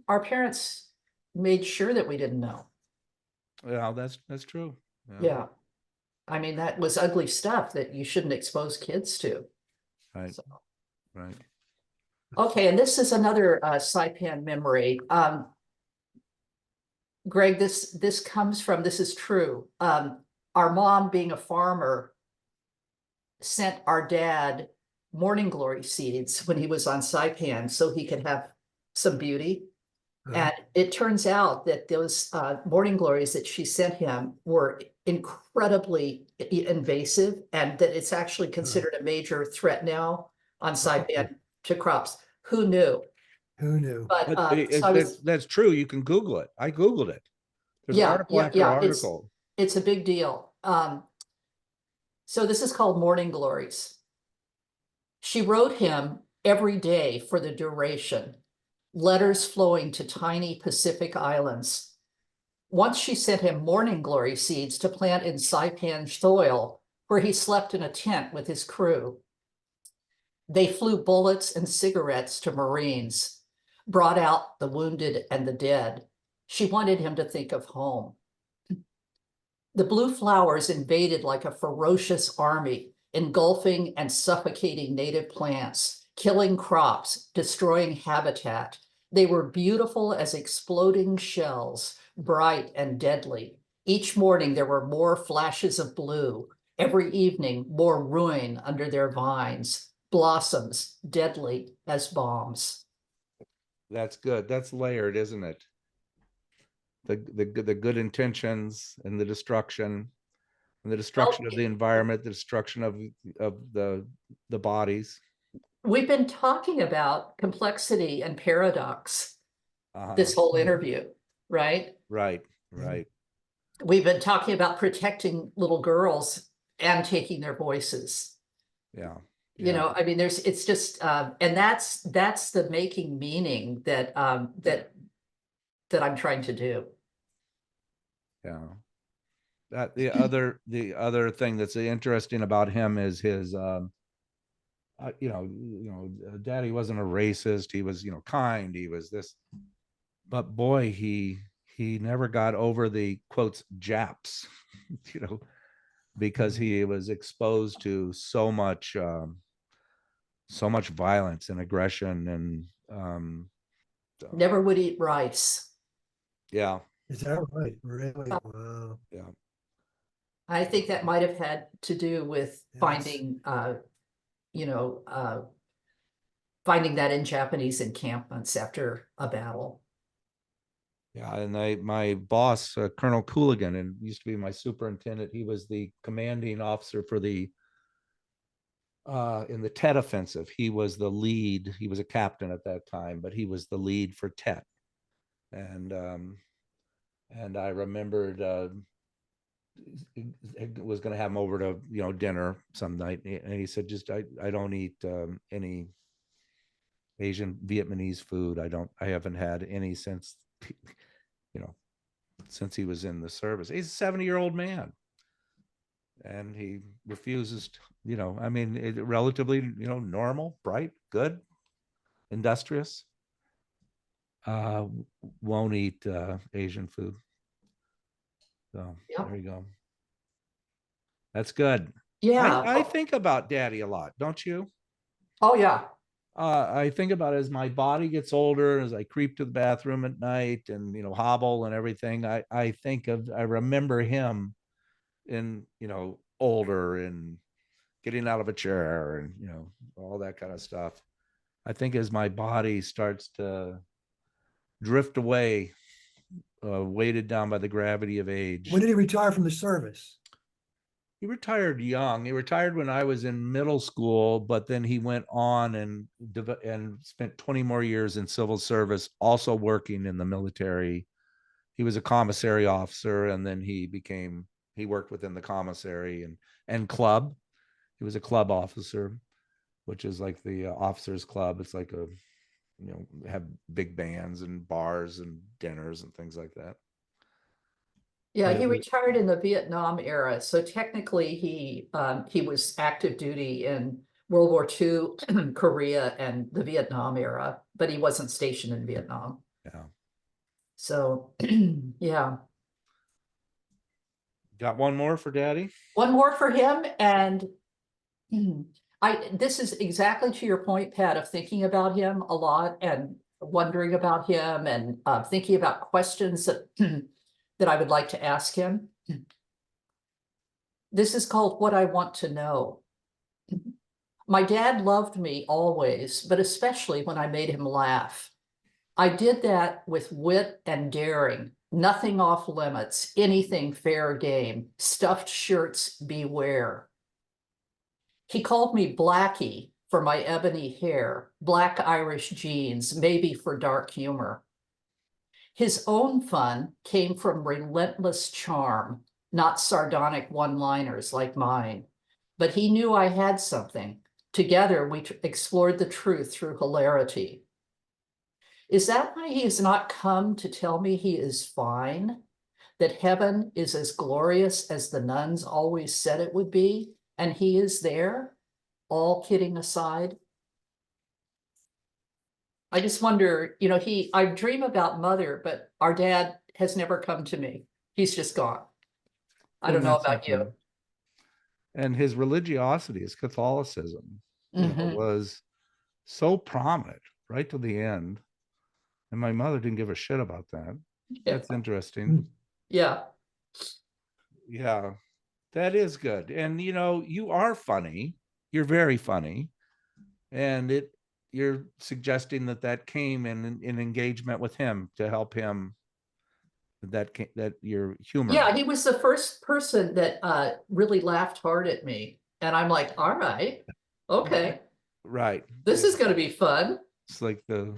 our parents made sure that we didn't know. Yeah, that's true. Yeah. I mean, that was ugly stuff that you shouldn't expose kids to. Right. So, Right. okay, and this is another Saipan memory. Greg, this comes from, this is true. Our mom, being a farmer, sent our dad morning glory seeds when he was on Saipan so he could have some beauty. And it turns out that those morning glories that she sent him were incredibly invasive, and that it's actually considered a major threat now on Saipan to crops. Who knew? Who knew? But so I was, That's true. You can Google it. I Googled it. There's yeah, article yeah, after yeah. article. It's a big deal. So this is called Morning Glories. She wrote him every day for the duration, letters flowing to tiny Pacific islands. Once she sent him morning glory seeds to plant in Saipan soil, where he slept in a tent with his crew. They flew bullets and cigarettes to Marines, brought out the wounded and the dead. She wanted him to think of home. The blue flowers invaded like a ferocious army, engulfing and suffocating native plants, killing crops, destroying habitat. They were beautiful as exploding shells, bright and deadly. Each morning there were more flashes of blue. Every evening, more ruin under their vines, blossoms deadly as bombs. That's good. That's layered, isn't it? The good intentions and the destruction of the environment, the destruction of the bodies. We've been talking about complexity and paradox this whole interview, right? Right, right. We've been talking about protecting little girls and taking their voices. Yeah. You know, I mean, it's just, and that's the making meaning that that I'm trying to do. Yeah. That the other thing that's interesting about him is his Daddy wasn't a racist. He was, kind. He was this, but boy, he never got over the quotes Japs, because he was exposed to so much violence and aggression and Never would eat rice. yeah, Is that right? Really? Wow. yeah. I think that might have had to do with Yes. finding that in Japanese encampments after a battle. Yeah, and my boss, Colonel Cooligan, and used to be my superintendent. He was the commanding officer for the in the Tet offensive. He was the lead. He was a captain at that time, but he was the lead for Tet. And I remembered was going to have him over to dinner some night, and he said, "Just I don't eat any Asian Vietnamese food. I haven't had any since since he was in the service. He's a 70-year-old man, and he refuses to, I mean, relatively, normal, bright, good, industrious, won't eat Asian food. So Yep. there you go. That's good. Yeah. I think about Daddy a lot, don't you? Oh, yeah. I think about it as my body gets older, as I creep to the bathroom at night and hobble and everything. I remember him in older and getting out of a chair and all that kind of stuff. I think as my body starts to drift away, weighted down by the gravity of age. When did he retire from the service? He retired young. He retired when I was in middle school, but then he went on and spent 20 more years in civil service, also working in the military. He was a commissary officer, and then he worked within the commissary and club. He was a club officer, which is like the officers club. It's like have big bands and bars and dinners and things like that. Yeah, But he retired in the Vietnam era. So technically he was active duty in World War II, Korea, and the Vietnam era, but he wasn't stationed in Vietnam. Yeah. So yeah. Got one more for Daddy? One more for him. And this is exactly to your point, Pat, of thinking about him a lot and wondering about him and thinking about questions that that I would like to ask him. This is called What I Want to Know. My dad loved me always, but especially when I made him laugh. I did that with wit and daring, nothing off limits, anything fair game, stuffed shirts beware. He called me Blackie for my ebony hair, black Irish jeans, maybe for dark humor. His own fun came from relentless charm, not sardonic one-liners like mine. But he knew I had something. Together, we explored the truth through hilarity. Is that why he has not come to tell me he is fine? That heaven is as glorious as the nuns always said it would be, and he is there, all kidding aside? I just wonder, I dream about Mother, but our dad has never come to me. He's just gone. I don't know about you. And his religiosity, his Catholicism, was so prominent right to the end. And my mother didn't give a shit about that. Yeah. That's interesting. Yeah. Yeah, that is good. And you are funny. You're very funny. And you're suggesting that came in engagement with him to help him, that your humor. Yeah, he was the first person that really laughed hard at me. And I'm like, all right, okay. Right. This is going to be fun. It's like the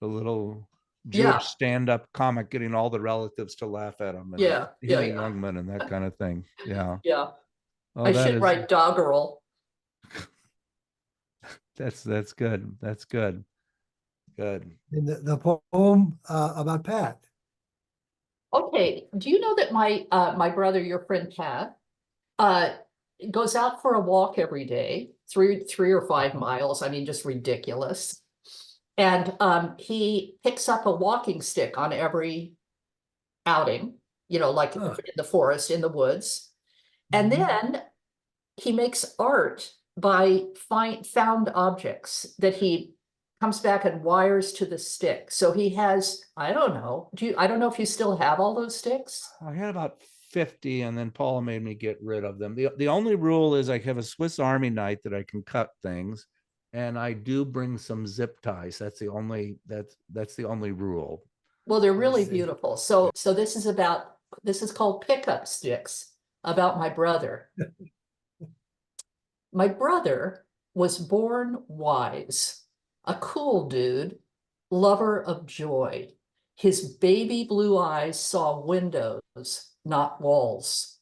little Jewish stand-up comic getting all the relatives to laugh at him. And Huey Longman and that kind of thing. Yeah. Yeah. Oh, I should write doggerel. That's good. That's good. Good. And the poem about Pat. Okay. Do you know that my brother, your friend Pat, goes out for a walk every day 3 or 5 miles. I mean, just ridiculous. And he picks up a walking stick on every outing, like Huh. in the forest, in the woods. And Mhm. then he makes art by found objects that he comes back and wires to the stick. So he has, I don't know, I don't know if you still have all those sticks? I had about 50, and then Paula made me get rid of them. The only rule is I have a Swiss Army knife that I can cut things, and I do bring some zip ties. That's the only rule. Well, they're really see. beautiful. So this is called pickup sticks, about my brother. My brother was born wise, a cool dude, lover of joy. His baby blue eyes saw windows, not walls.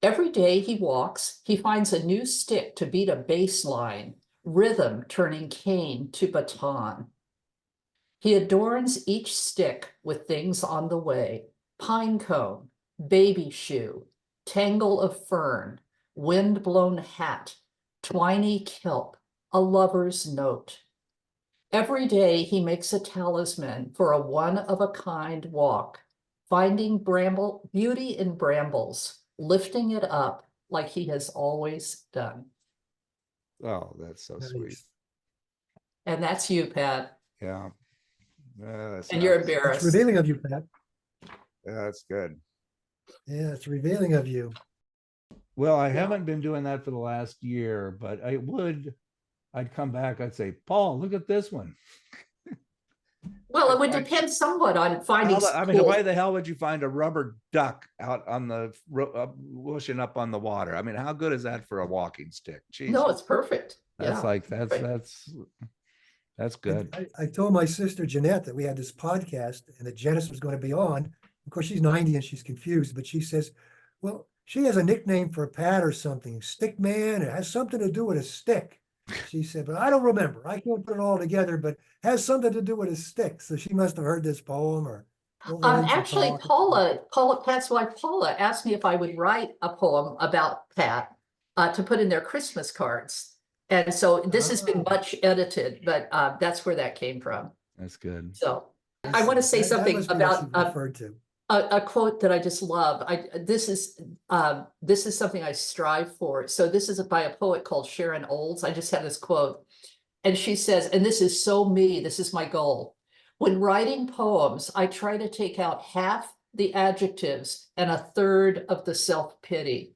Every day he walks, he finds a new stick to beat a bass line, rhythm turning cane to baton. He adorns each stick with things on the way: pine cone, baby shoe, tangle of fern, wind-blown hat, twiny kelp, a lover's note. Every day he makes a talisman for a one-of-a-kind walk, finding beauty in brambles, lifting it up like he has always done. Oh, that's so sweet. Nice. And that's you, Pat. Yeah. That's And you're nice. It's embarrassed. revealing of you, Pat. Yeah, that's good. Yeah, it's revealing of you. Well, I Yeah. haven't been doing that for the last year, but I'd come back, I'd say, Paul, look at this one. Well, it would depend somewhat on finding. I mean, why the hell would you find a rubber duck out on the whooshing up on the water? I mean, how good is that for a walking stick? Jeez, No, it's perfect. that's Yeah. like perfect. that's And good. I told my sister Jeanette that we had this podcast and that Janice was going to be on. Of course, she's 90 and she's confused, but she says, well, she has a nickname for Pat or something, Stick Man. It has something to do with a stick. She said, but I don't remember. I can't put it all together, but has something to do with a stick. So she must have heard this poem or overheard some Actually, talk. Pat's wife, Paula, asked me if I would write a poem about Pat to put in their Christmas cards. And so this has been much edited, but that's where that came from. That's good. So I want to say That something must be what about she referred to. a quote that I just love. This is something I strive for. So this is by a poet called Sharon Olds. I just had this quote, and she says, and this is so me, this is my goal. When writing poems, I try to take out half the adjectives and a third of the self-pity.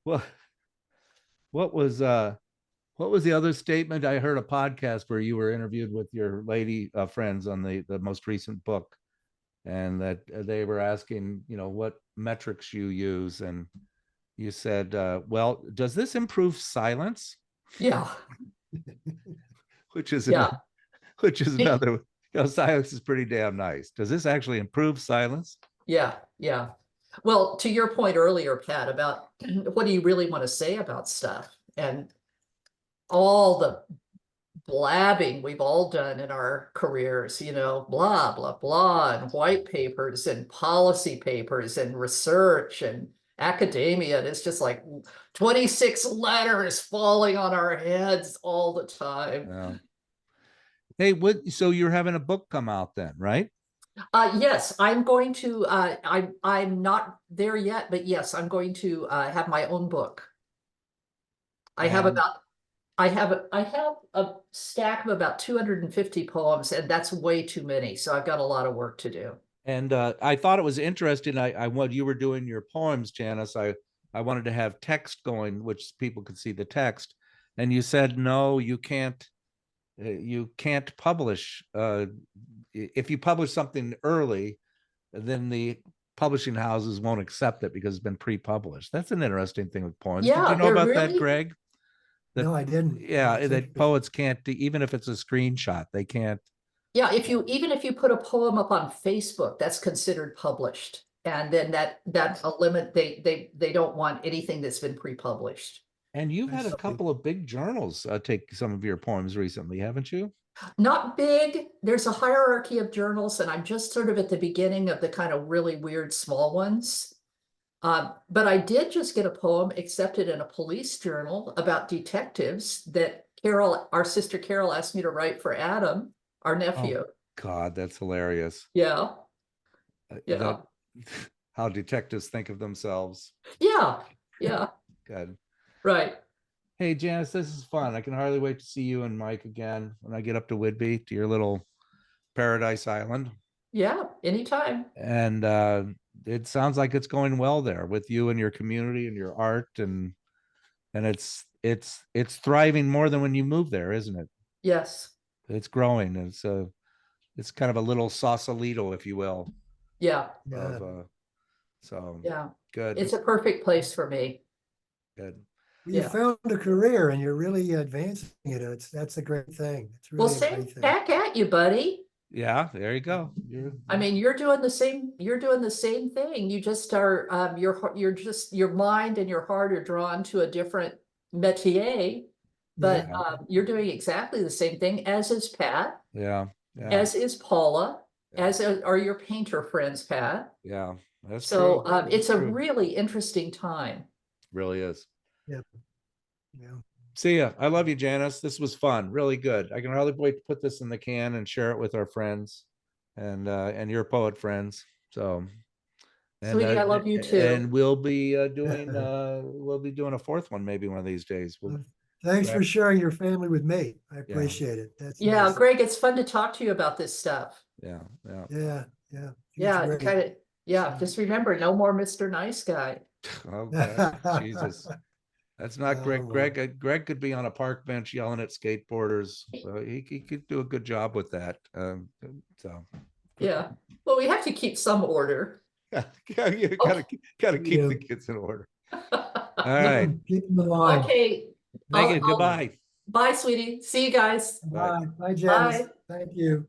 Well, what was the other statement? I heard a podcast where you were interviewed with your lady friends on the most recent book, and that they were asking, what metrics you use, and you said, well, does this improve silence? Yeah, Which is yeah. another, silence is pretty damn nice. Does this actually improve silence? Yeah, yeah. Well, to your point earlier, Pat, about what do you really want to say about stuff, and all the blabbing we've all done in our careers, blah, blah, blah, and white papers and policy papers and research and academia. And it's just like 26 letters falling on our heads all the time. Yeah. Hey, so you're having a book come out then, right? Yes, I'm going to, I'm not there yet, but yes, I'm going to have my own book. I have a stack of about 250 poems, and that's way too many. So I've got a lot of work to do. And I thought it was interesting. When you were doing your poems, Janice, I wanted to have text going, which people could see the text. And you said, no, you can't publish. If you publish something early, then the publishing houses won't accept it because it's been pre-published. That's an interesting thing with poems. Yeah, did you know they're about that, really- Greg? No, I didn't. Yeah, That's that interesting. poets can't, even if it's a screenshot, they can't. Yeah, even if you put a poem up on Facebook, that's considered published. And then that's a limit. They don't want anything that's been pre-published. And you've I had a see. couple of big journals take some of your poems recently, haven't you? Not big. There's a hierarchy of journals, and I'm just sort of at the beginning of the kind of really weird small ones. But I did just get a poem accepted in a police journal about detectives that Carol, our sister Carol, asked me to write for Adam, our nephew. God, that's hilarious. Yeah, yeah, That how detectives think of themselves. yeah, yeah, Good. right. Hey, Janice, this is fun. I can hardly wait to see you and Mike again when I get up to Whidbey, to your little paradise island. Yeah, anytime. And it sounds like it's going well there with you and your community and your art, and it's thriving more than when you moved there, isn't it? Yes, It's growing. It's kind of a little Sausalito, if you will, yeah, Yeah. of so yeah. good. It's a perfect place for me. Good. You Yeah. found a career and you're really advancing it. That's a great thing. It's Well, really a same great thing. back at you, buddy. Yeah, there you go. I mean, you're doing the same thing. You just are, your mind and your heart are drawn to a different métier, but Yeah. you're doing exactly the same thing, as is Pat, Yeah, yeah, as is Paula, Yeah. as are your painter friends, Pat. yeah. That's So true. it's a True. really interesting time. Really is. Yeah. See ya. I love you, Janice. This was fun. Really good. I can hardly wait to put this in the can and share it with our friends and your poet friends. So Sweetie, I love you too. and we'll be doing a fourth one maybe one of these days. Thanks for Right. sharing your family with me. I appreciate it. That's Yeah, nice. Greg, it's fun to talk to you about this stuff. Yeah, yeah. Yeah, yeah. He's Yeah, great. kind of, yeah, just remember, no more Mr. Nice Guy. Oh God, Jesus. That's not Greg. Oh, well. Greg could be on a park bench yelling at skateboarders. He could do a good job with that. So Yeah, well, we have to keep some order. yeah, you gotta keep Yeah. the kids in order. All right. Keep them in line. Okay. Megan, goodbye. Bye, sweetie. See you guys. Bye. Bye, Janice. Bye. Thank you.